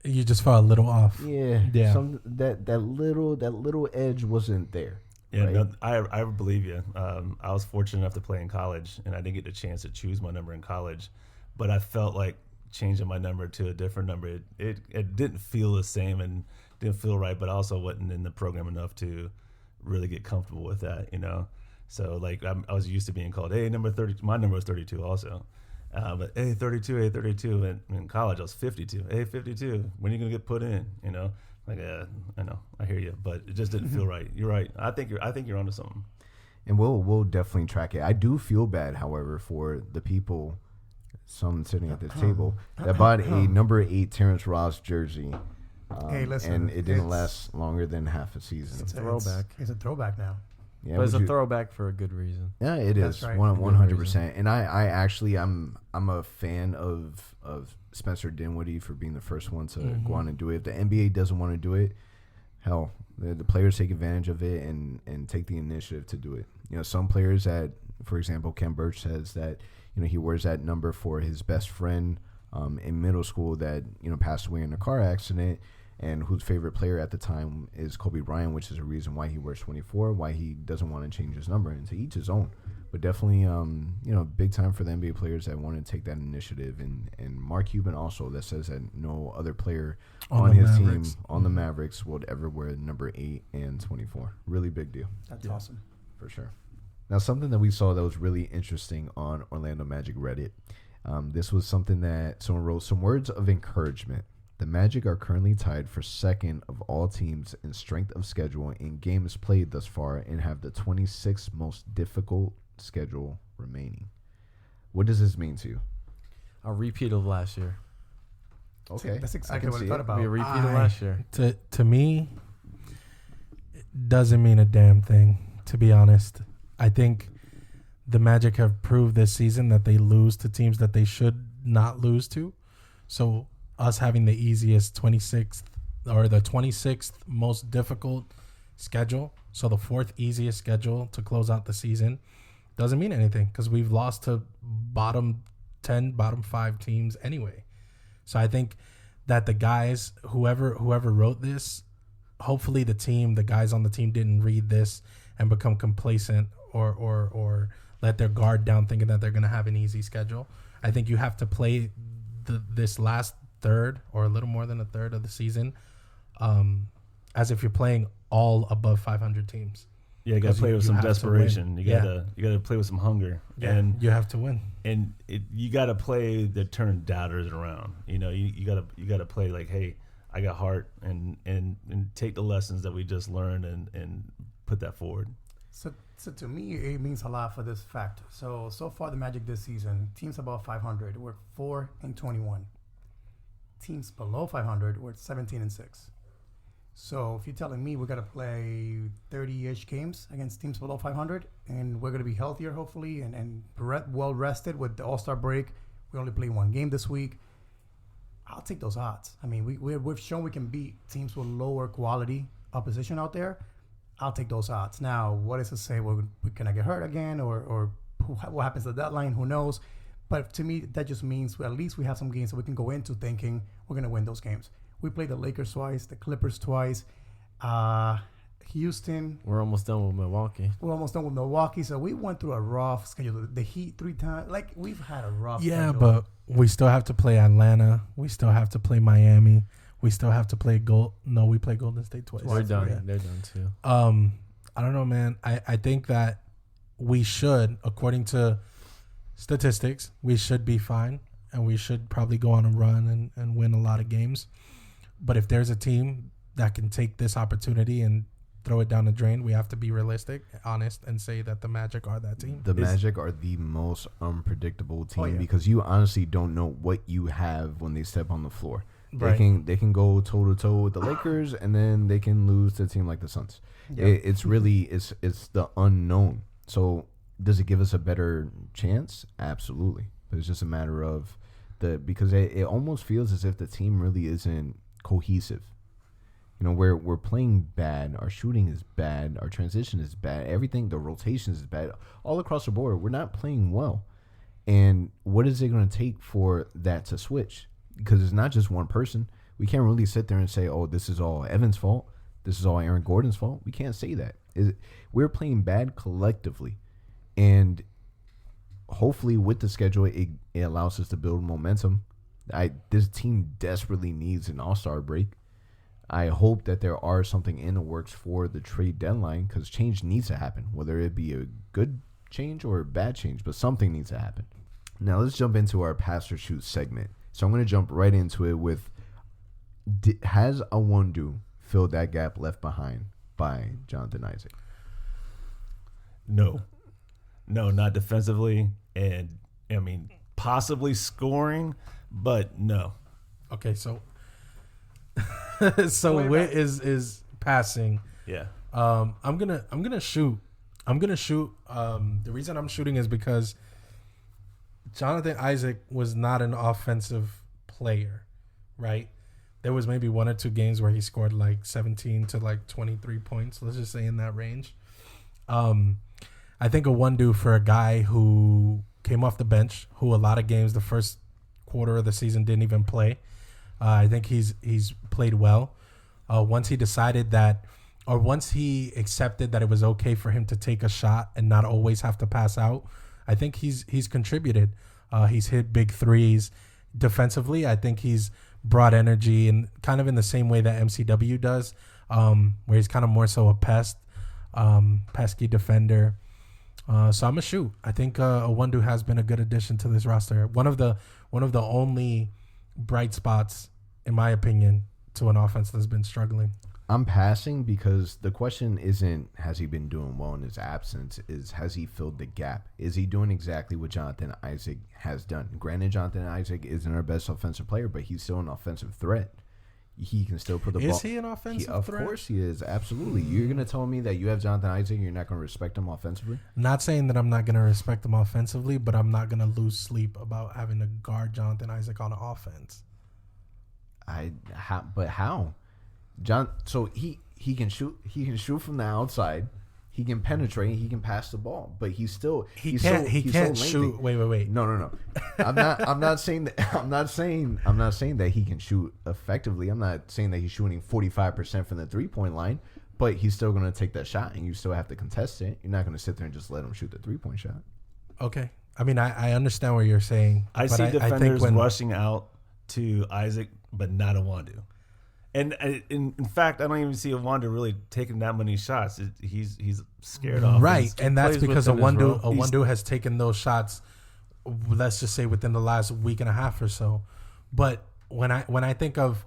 G: you just felt a little off.
B: Yeah. That little edge wasn't there.
C: Yeah,
B: right?
C: no, I believe you. I was fortunate enough to play in college, and I didn't get the chance to choose my number in college, but I felt like changing my number to a different number, it didn't feel the same and didn't feel right, but I also wasn't in the program enough to really get comfortable with that, So like I was used to being called, hey, number 30. My number was 32 also. But hey, 32, hey, 32. And in college, I was 52. Hey, 52. When are you gonna get put in? Like I know, I hear you, but it just didn't feel right. You're right. I think you're onto something.
B: And we'll definitely track it. I do feel bad, however, for the people, some sitting at this table, that bought a number 8 Terrence Ross jersey.
E: Hey, listen,
B: and it didn't last longer than half a season.
F: It's a throwback.
E: It's a throwback now.
B: Yeah,
F: but it's a throwback for a good reason.
B: Yeah, it
E: That's
B: is.
E: right.
B: 100%. And I actually I'm a fan of Spencer Dinwiddie for being the first one to go on and do it. If the NBA doesn't want to do it, hell, the players take advantage of it and take the initiative to do it. Some players that, for example, Khem Birch says that he wears that number for his best friend in middle school that passed away in a car accident, and whose favorite player at the time is Kobe Bryant, which is a reason why he wears 24, why he doesn't want to change his number, and to each his own. But definitely, big time for the NBA players that want to take that initiative, and Mark Cuban also, that says that no other player on his
G: Mavericks.
B: team, on the Mavericks, would ever wear number 8 and 24. Really big deal.
E: That's awesome.
B: For sure. Now, something that we saw that was really interesting on Orlando Magic Reddit, this was something that someone wrote, some words of encouragement. The Magic are currently tied for second of all teams in strength of schedule in games played thus far and have the 26th most difficult schedule remaining. What does this mean to you?
F: A repeat of last year.
B: Okay.
E: That's
B: I
E: exactly
B: can
E: what I
B: see
E: thought
B: it.
E: about.
F: Be a repeat of last year.
G: To me, it doesn't mean a damn thing, to be honest. I think the Magic have proved this season that they lose to teams that they should not lose to. So us having the easiest 26th or the 26th most difficult schedule, so the 4th easiest schedule to close out the season, doesn't mean anything because we've lost to bottom 10, bottom 5 teams anyway. So I think that the guys, whoever wrote this, hopefully the guys on the team didn't read this and become complacent or let their guard down thinking that they're going to have an easy schedule. I think you have to play this last third or a little more than a third of the season as if you're playing all above 500 teams.
C: Yeah, you got to play with some desperation. You gotta play with some hunger.
G: Yeah,
C: and
G: you have to win.
C: And you got to play to turn doubters around. You got to play like, hey, I got heart, and take the lessons that we just learned and put that forward.
E: So to me, it means a lot for this fact. So far the Magic this season, teams above 500 were 4-21. Teams below 500 were 17-6. So if you're telling me we're gonna play 30-ish games against teams below 500, and we're gonna be healthier hopefully and well rested with the All-Star break, we only play one game this week. I'll take those odds. I mean, we've shown we can beat teams with lower quality opposition out there. I'll take those odds. Now, what is to say? Well, can I get hurt again, or what happens at the deadline? Who knows? But to me, that just means at least we have some games that we can go into thinking we're going to win those games. We played the Lakers twice, the Clippers twice, Houston.
F: We're almost done with Milwaukee.
E: We're almost done with Milwaukee. So we went through a rough schedule. The Heat 3 times. Like, we've had a rough
G: Yeah,
E: schedule.
G: but we still have to play Atlanta. We still have to play Miami. We still have to play we play Golden State twice.
F: They're done.
G: Yeah.
F: They're done too.
G: I don't know, man. I think that we should, according to statistics, we should be fine, and we should probably go on a run and win a lot of games. But if there's a team that can take this opportunity and throw it down the drain, we have to be realistic, honest, and say that the Magic are that team.
B: The Magic are the most unpredictable team
E: yeah.
B: because you honestly don't know what you have when they step on the floor.
G: Right.
B: They can go toe to toe with the Lakers, and then they can lose to a team like the Suns.
E: Yeah.
B: It's really it's the unknown. So does it give us a better chance? Absolutely. But it's just a matter of because it almost feels as if the team really isn't cohesive. You know, we're playing bad. Our shooting is bad. Our transition is bad. Everything, the rotations is bad. All across the board, we're not playing well. And what is it going to take for that to switch? Because it's not just one person. We can't really sit there and say, oh, this is all Evan's fault. This is all Aaron Gordon's fault. We can't say that. We're playing bad collectively. And hopefully with the schedule, it allows us to build momentum. This team desperately needs an all-star break. I hope that there are something in the works for the trade deadline because change needs to happen, whether it be a good change or a bad change, but something needs to happen. Now let's jump into our pass or shoot segment. So I'm going to jump right into it with, has Awundu filled that gap left behind by Jonathan Isaac?
C: No, not defensively, and I mean possibly scoring, but no.
G: Okay, so Witt is passing.
C: Yeah.
G: I'm gonna shoot. The reason I'm shooting is because Jonathan Isaac was not an offensive player, right? There was maybe one or two games where he scored like 17 to like 23 points. Let's just say in that range. I think Awundu, for a guy who came off the bench, who a lot of games the first quarter of the season didn't even play. I think he's played well. Once he decided that, or once he accepted that it was okay for him to take a shot and not always have to pass out, I think he's contributed. He's hit big threes. Defensively, I think he's brought energy and kind of in the same way that MCW does, where he's kind of more so a pesky defender. So I'm a shoot. I think Awundu has been a good addition to this roster. One of the only bright spots, in my opinion, to an offense that's been struggling.
B: I'm passing because the question isn't has he been doing well in his absence, is has he filled the gap? Is he doing exactly what Jonathan Isaac has done? Granted, Jonathan Isaac isn't our best offensive player, but he's still an offensive threat. He can still put the ball.
G: Is he an offensive threat?
B: Of course he is. Absolutely. You're going to tell me that you have Jonathan Isaac and you're not going to respect him offensively?
G: Not saying that I'm not going to respect him offensively, but I'm not going to lose sleep about having to guard Jonathan Isaac on offense.
B: But how? So he can shoot. He can shoot from the outside. He can penetrate. He can pass the ball. But he can't
G: shoot. Wait.
B: No. I'm not saying that. I'm not saying that he can shoot effectively. I'm not saying that he's shooting 45% from the 3-point line. But he's still going to take that shot, and you still have to contest it. You're not going to sit there and just let him shoot the 3-point shot.
G: Okay. I mean, I understand what you're saying.
C: I see defenders rushing out to Isaac, but not Awundu. And in fact, I don't even see Awundu really taking that many shots. He's scared off.
G: Right, and that's because Awundu has taken those shots, let's just say within the last week and a half or so. But when I think of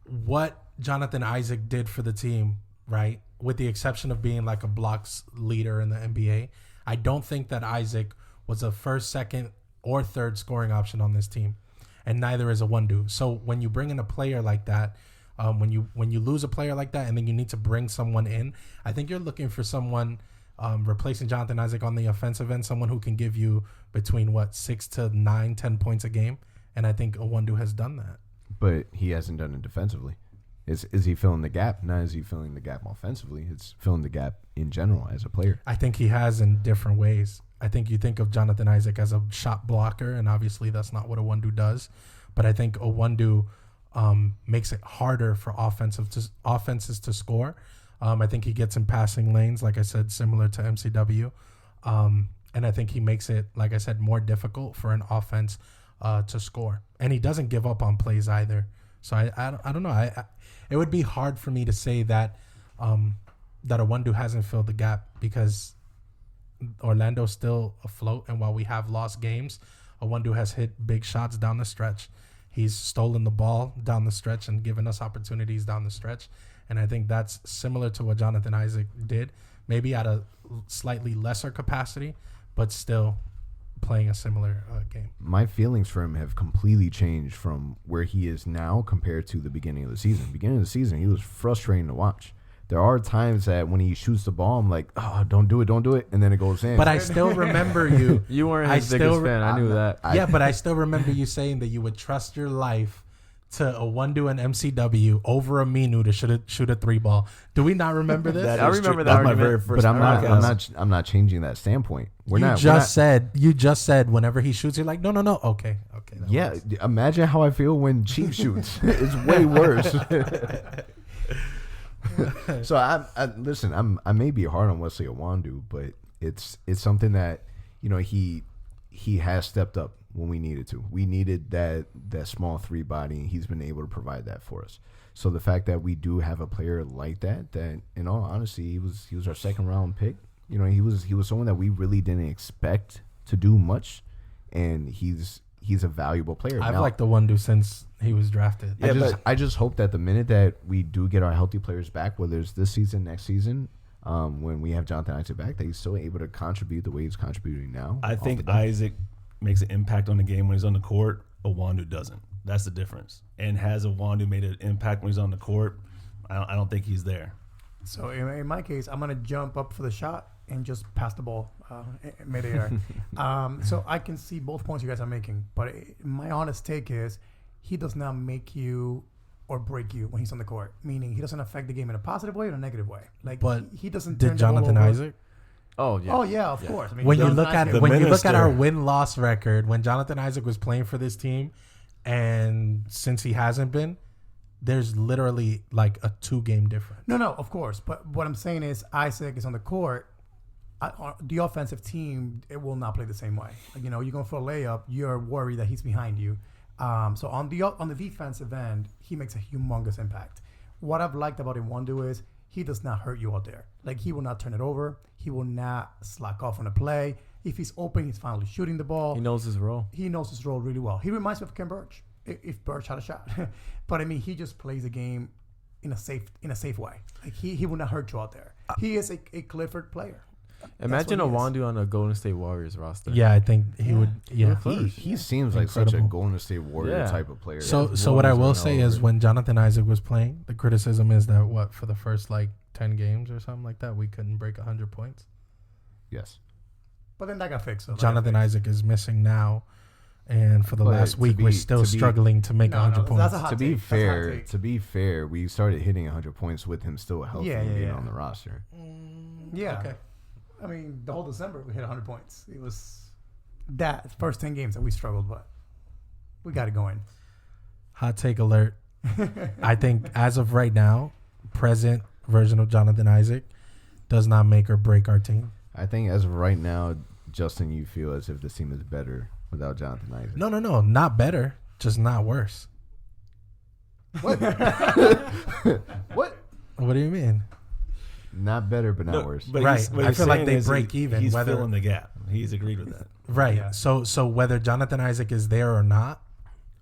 G: what Jonathan Isaac did for the team, right, with the exception of being like a blocks leader in the NBA, I don't think that Isaac was a first, second, or third scoring option on this team. And neither is Awundu. So when you bring in a player like that, when you lose a player like that, and then you need to bring someone in, I think you're looking for someone replacing Jonathan Isaac on the offensive end, someone who can give you between 6 to 9, 10 points a game. And I think Awundu has done that.
B: But he hasn't done it defensively. Is he filling the gap? Not is he filling the gap offensively. It's filling the gap in general as a player.
G: I think he has in different ways. I think you think of Jonathan Isaac as a shot blocker, and obviously that's not what Owundo does. But I think Owundo makes it harder for offenses to score. I think he gets in passing lanes, like I said, similar to MCW. And I think he makes it, like I said, more difficult for an offense to score. And he doesn't give up on plays either. So I don't know. It would be hard for me to say that that Owundo hasn't filled the gap because Orlando's still afloat. And while we have lost games, Owundo has hit big shots down the stretch. He's stolen the ball down the stretch and given us opportunities down the stretch. And I think that's similar to what Jonathan Isaac did, maybe at a slightly lesser capacity, but still playing a similar game.
B: My feelings for him have completely changed from where he is now compared to the beginning of the season. Beginning of the season, he was frustrating to watch. There are times that when he shoots the ball, I'm like, oh, don't do it. And then it goes in.
G: But I still remember you.
F: You weren't his biggest fan. I knew that.
G: Yeah, but I still remember you saying that you would trust your life to Owundo and MCW over Aminu to shoot a 3-ball. Do we not remember this?
F: I remember that
C: That's my
F: argument.
C: very first.
B: But I'm not changing that standpoint.
G: You just said whenever he shoots, you're like, no. Okay.
B: Yeah, imagine how I feel when Chief shoots. It's way worse. So I may be hard on Wesley Owundo, but it's something that he has stepped up when we needed to. We needed that small 3 body, and he's been able to provide that for us. So the fact that we do have a player like that in all honesty, he was our 2nd round pick. He was someone that we really didn't expect to do much, and he's a valuable player.
G: I've liked Owundo since he was drafted.
B: Yeah, I just hope that the minute that we do get our healthy players back, whether it's this season, next season, when we have Jonathan Isaac back, that he's still able to contribute the way he's contributing now.
C: I think Isaac makes an impact on the game when he's on the court. Owundo doesn't. That's the difference. And has Owundo made an impact when he's on the court? I don't think he's there.
E: So in my case, I'm gonna jump up for the shot and just pass the ball midair. So I can see both points you guys are making, but my honest take is he does not make you or break you when he's on the court. Meaning he doesn't affect the game in a positive way or a negative way. Like,
G: but
E: he doesn't.
G: Did Jonathan Isaac?
F: Oh yeah.
E: Oh yeah, of course. I mean,
G: when you look at our
C: minister.
G: win-loss record, when Jonathan Isaac was playing for this team, and since he hasn't been, there's literally like a 2-game difference.
E: No, of course. But what I'm saying is Isaac is on the court. The offensive team, it will not play the same way. Like, you're going for a layup, you're worried that he's behind you. So on the defensive end, he makes a humongous impact. What I've liked about Owundo is he does not hurt you out there. Like, he will not turn it over. He will not slack off on a play. If he's open, he's finally shooting the ball.
F: He knows his role.
E: He knows his role really well. He reminds me of Khem Birch, if Birch had a shot. But I mean, he just plays the game in a safe way. Like, he will not hurt you out there. He is a Clifford player.
F: Imagine Owundo on a Golden State Warriors roster.
G: Yeah, I think he would. Yeah,
B: he seems like such a Golden State Warrior type of player.
G: So what I will say is when Jonathan Isaac was playing, the criticism is that for the first 10 games or something like that, we couldn't break 100 points.
B: Yes,
E: but then that got fixed. So
G: Jonathan Isaac is missing now, and for the last week we're still struggling to make 100 points.
E: That's a hot take.
B: To be fair, we started hitting 100 points with him still healthy and being on the roster.
E: Yeah.
G: Okay.
E: I mean, the whole December we hit 100 points. It was that first 10 games that we struggled, but we got it going.
G: Hot take alert. I think as of right now, present version of Jonathan Isaac does not make or break our team.
B: I think as of right now, Justin, you feel as if the team is better without Jonathan Isaac.
G: No, not better, just not worse.
B: What? What?
G: What do you mean?
B: Not better, but not worse.
C: But
G: right. I feel like they break even.
C: He's filling the gap. He's agreed with that.
G: Right.
E: Yeah.
G: So whether Jonathan Isaac is there or not,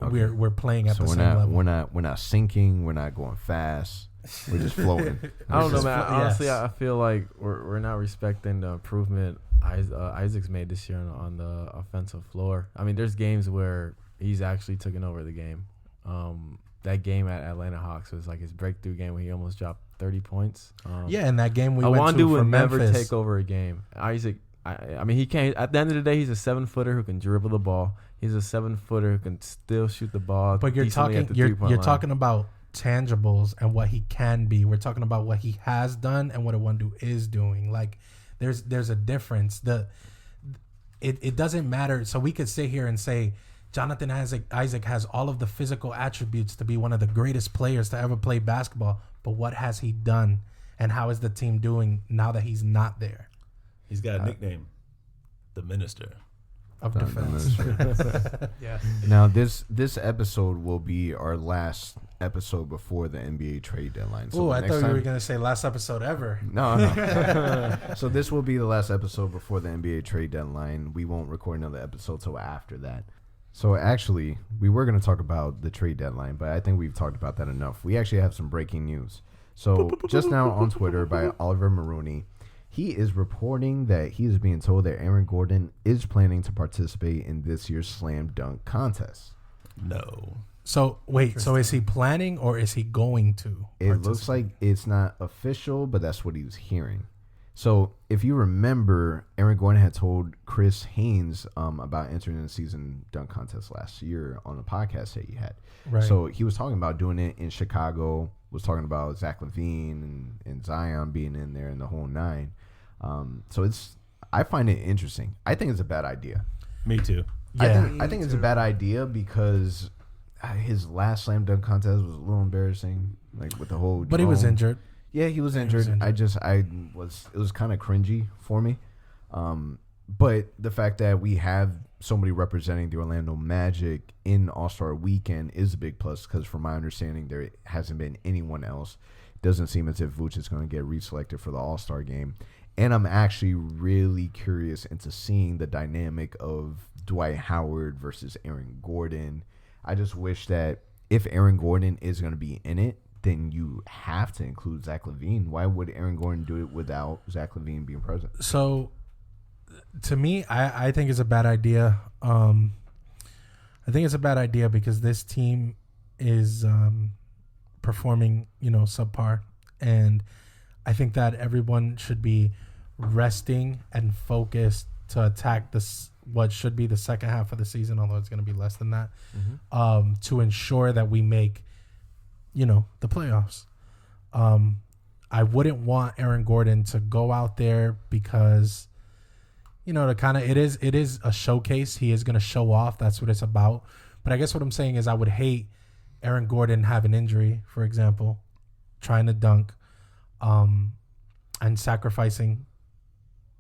G: we're playing at the same level.
B: We're not sinking. We're not going fast. We're just floating.
F: I don't know, man. Honestly, I feel like we're not respecting the improvement Isaac's made this year on the offensive floor. I mean, there's games where he's actually taken over the game. That game at Atlanta Hawks was like his breakthrough game where he almost dropped 30 points.
G: In that game we went to
F: Owundo would
G: Memphis.
F: never take over a game. Isaac, I mean, he can't. At the end of the day, he's a 7-footer who can dribble the ball. He's a 7-footer who can still shoot the ball.
G: But you're
F: decently
G: talking
F: at the three-point line.
G: talking about tangibles and what he can be. We're talking about what he has done and what Iwundu is doing. Like there's a difference. It doesn't matter. So we could sit here and say Jonathan Isaac has all of the physical attributes to be one of the greatest players to ever play basketball, but what has he done and how is the team doing now that he's not there?
C: He's got a nickname, the Minister
G: of Defense.
E: Yes.
B: Now this episode will be our last episode before the NBA trade deadline. So
G: Oh, I
B: next
G: thought you
B: time-
G: were gonna say last episode ever.
B: No. So this will be the last episode before the NBA trade deadline. We won't record another episode till after that. So actually, we were going to talk about the trade deadline, but I think we've talked about that enough. We actually have some breaking news. So just now on Twitter by Oliver Maroney, he is reporting that he is being told that Aaron Gordon is planning to participate in this year's slam dunk contest.
C: No.
G: So wait, so is he planning or is he going to?
B: It looks like it's not official, but that's what he was hearing. So if you remember, Aaron Gordon had told Chris Haynes about entering the season dunk contest last year on the podcast that he had.
G: Right.
B: So he was talking about doing it in Chicago, was talking about Zach LaVine and Zion being in there and the whole nine. So I find it interesting. I think it's a bad idea.
C: Me too.
G: Yeah.
B: I think it's a bad idea because his last slam dunk contest was a little embarrassing, like with the whole.
G: But he was
B: drone.
G: injured.
B: Yeah, he was injured. It was kind of cringy for me. But the fact that we have somebody representing the Orlando Magic in All-Star Weekend is a big plus because from my understanding, there hasn't been anyone else. It doesn't seem as if Vooch is going to get reselected for the All-Star game. And I'm actually really curious into seeing the dynamic of Dwight Howard versus Aaron Gordon. I just wish that if Aaron Gordon is going to be in it, then you have to include Zach LaVine. Why would Aaron Gordon do it without Zach LaVine being present?
G: So, to me, I think it's a bad idea. I think it's a bad idea because this team is performing, subpar, and I think that everyone should be resting and focused to attack what should be the second half of the season, although it's going to be less than that, to ensure that we make the playoffs. I wouldn't want Aaron Gordon to go out there because, it is a showcase. He is going to show off. That's what it's about. But I guess what I'm saying is I would hate Aaron Gordon have an injury, for example, trying to dunk, and sacrificing,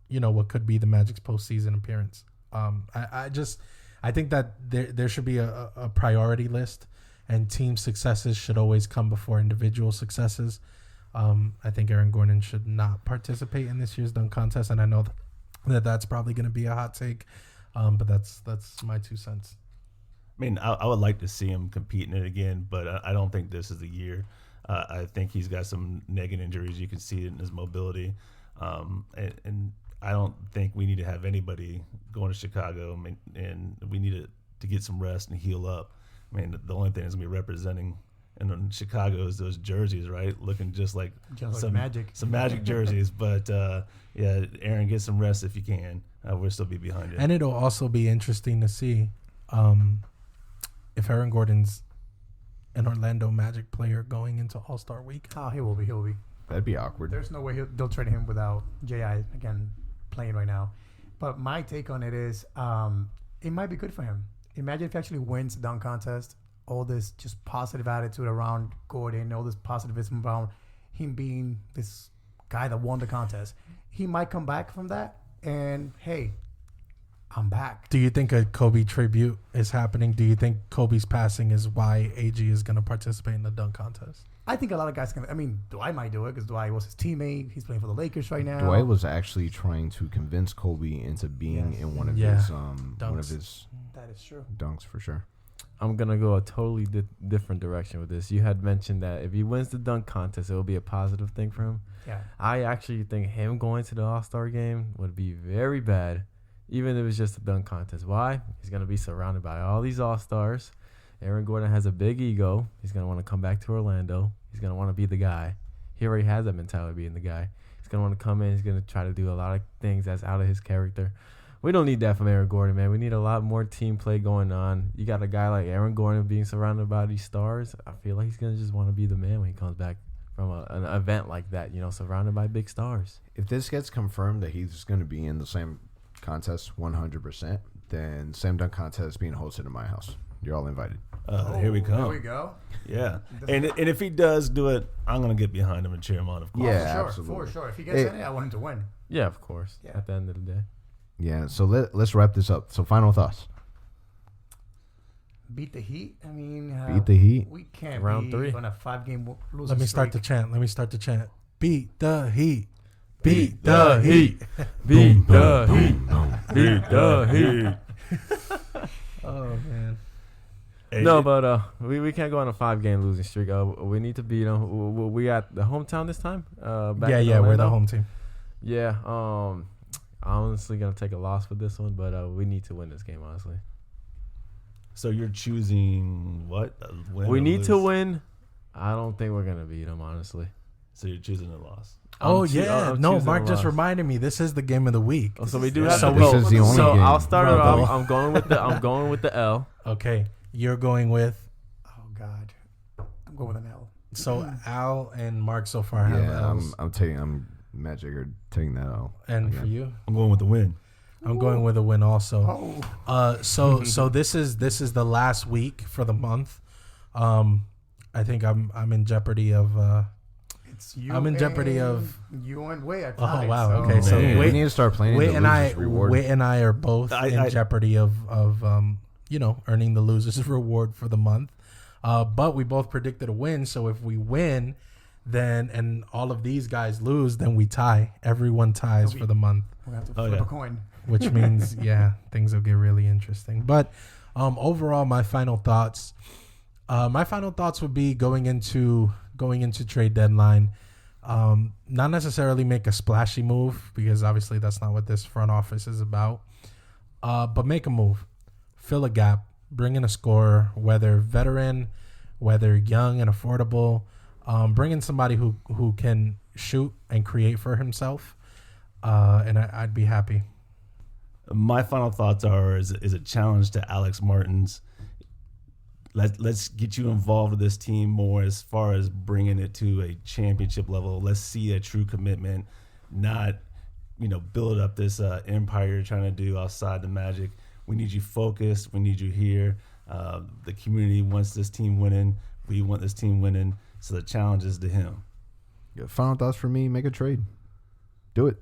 G: what could be the Magic's postseason appearance. I think that there should be a priority list. And team successes should always come before individual successes. I think Aaron Gordon should not participate in this year's dunk contest, and I know that's probably going to be a hot take, but that's my 2 cents.
C: I mean, I would like to see him compete in it again, but I don't think this is the year. I think he's got some nagging injuries. You can see it in his mobility, and I don't think we need to have anybody going to Chicago, and we need to get some rest and heal up. I mean, the only thing that's going to be representing in Chicago is those jerseys, right? Looking just like some
E: Magic.
C: Some Magic jerseys. But, yeah, Aaron, get some rest if you can. We'll still be behind you.
G: And it'll also be interesting to see if Aaron Gordon's an Orlando Magic player going into All-Star Week.
E: Oh, he will be.
B: That'd be awkward.
E: There's no way they'll trade him without J.I. again playing right now. But my take on it is it might be good for him. Imagine if he actually wins the dunk contest, all this just positive attitude around Gordon, all this positivism around him being this guy that won the contest. He might come back from that and, hey, I'm back.
G: Do you think a Kobe tribute is happening? Do you think Kobe's passing is why AG is going to participate in the dunk contest?
E: I think a lot of guys can. I mean, Dwight might do it because Dwight was his teammate. He's playing for the Lakers right now.
B: Dwight was actually trying to convince Kobe into being in one of his
E: That is true.
B: dunks for sure.
F: I'm going to go a totally different direction with this. You had mentioned that if he wins the dunk contest, it will be a positive thing for him.
E: Yeah.
F: I actually think him going to the All-Star game would be very bad, even if it's just a dunk contest. Why? He's going to be surrounded by all these All-Stars. Aaron Gordon has a big ego. He's going to want to come back to Orlando. He's going to want to be the guy. He already has that mentality of being the guy. He's going to want to come in. He's going to try to do a lot of things that's out of his character. We don't need that from Aaron Gordon, man. We need a lot more team play going on. You got a guy like Aaron Gordon being surrounded by these stars. I feel like he's going to just want to be the man when he comes back from an event like that, surrounded by big stars.
B: If this gets confirmed that he's going to be in the slam contest 100%, then slam dunk contest being hosted in my house. You're all invited.
C: Here we go.
E: Here we go.
C: Yeah. And if he does do it, I'm going to get behind him and cheer him on, of course.
B: Yeah,
E: For
B: absolutely.
E: sure. If he gets in it, I want him to win.
F: Yeah, of course.
E: Yeah.
F: At the end of the day.
B: Yeah, so let's wrap this up. So final thoughts.
E: Beat the Heat. I mean,
B: Beat the Heat.
E: We can't
F: Round
E: be
F: 3
E: on a 5-game losing
G: Let me start
E: streak.
G: the chant. Beat the Heat.
F: Beat the Heat. Beat the Heat. Beat the Heat.
G: Oh man.
C: Hey,
F: No, but we can't go on a 5-game losing streak. We need to beat them. We got the hometown this time. Back in
G: Yeah, we're the
F: Orlando.
G: home team.
F: Yeah. Honestly, gonna take a loss with this one, but we need to win this game. Honestly,
C: So you're choosing what? A win
F: we
C: or
F: need to
C: lose?
F: win. I don't think we're gonna beat them. Honestly.
C: So you're choosing a loss.
G: Oh
F: I'm
G: yeah,
F: I'm
G: no.
F: choosing
G: Mark
F: a
G: just
F: loss.
G: reminded me. This is the game of the week.
F: Oh, so we do
C: Yeah.
F: have
G: So
F: to
G: this
F: go.
B: is the only
F: so
B: game.
F: I'll start it
G: Bravo.
F: off. I'm going with the L.
G: Okay, you're going with.
E: Oh, God. I'm going with an L.
G: So Al and Mark so far have
B: Yeah,
G: L's.
B: I'm Magic are taking that out.
G: And
B: again.
G: for you,
C: I'm going with the win.
G: I'm going with a win also.
E: Oh.
G: So this is the last week for the month. I think I'm in jeopardy of.
E: It's you.
G: I'm in jeopardy of-
E: You and Way.
G: Oh wow. Okay, so
C: man.
B: we
G: Wait,
B: need to start planning
G: Wait
B: the
G: and I,
B: losers reward.
G: Wait and I are both in jeopardy of earning the losers reward for the month. But we both predicted a win. So if we win, then and all of these guys lose, then we tie. Everyone ties for the month,
E: We're going to have to
C: Oh,
E: flip
C: yeah.
E: a coin.
G: which means things will get really interesting. But overall, my final thoughts would be going into trade deadline. Not necessarily make a splashy move because obviously that's not what this front office is about. But make a move, fill a gap, bring in a scorer, whether veteran, whether young and affordable. Bring in somebody who can shoot and create for himself, and I'd be happy.
C: My final thoughts is a challenge to Alex Martins. Let's get you involved with this team more as far as bringing it to a championship level. Let's see a true commitment, not build up this empire you're trying to do outside the Magic. We need you focused. We need you here. The community wants this team winning. We want this team winning. So the challenge is to him.
B: Yeah, final thoughts for me: make a trade. Do it.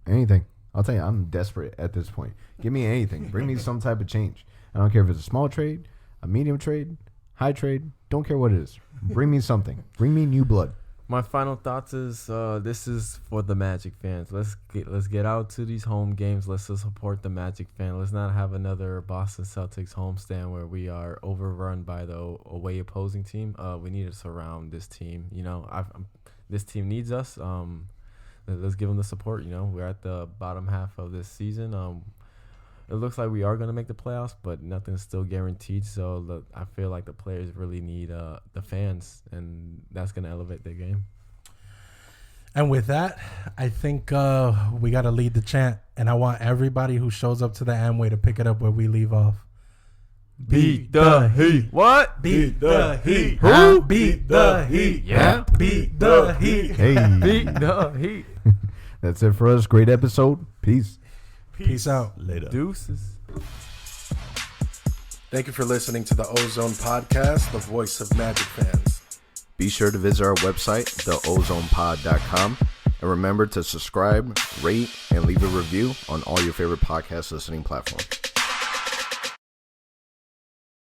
B: Anything. I'll tell you, I'm desperate at this point. Give me anything. Bring me some type of change. I don't care if it's a small trade, a medium trade, high trade. Don't care what it is. Bring me something. Bring me new blood.
F: My final thoughts is this is for the Magic fans. Let's get out to these home games. Let's just support the Magic fan. Let's not have another Boston Celtics homestand where we are overrun by the away opposing team. We need to surround this team. This team needs us. Let's give them the support. We're at the bottom half of this season. It looks like we are going to make the playoffs, but nothing's still guaranteed. So I feel like the players really need the fans, and that's going to elevate their game.
G: And with that, I think we got to lead the chant, and I want everybody who shows up to the Amway to pick it up where we leave off.
F: Beat the Heat. What?
G: Beat the Heat.
F: Who?
G: Beat the Heat.
F: Yeah.
G: Beat the Heat.
B: Hey.
F: Beat the Heat.
B: That's it for us. Great episode. Peace.
G: Peace out.
C: Later.
F: Deuces.
G: Thank you for listening to the OZone podcast, the voice of Magic fans.
B: Be sure to visit our website, theozonepod.com, and remember to subscribe, rate, and leave a review on all your favorite podcast listening platforms.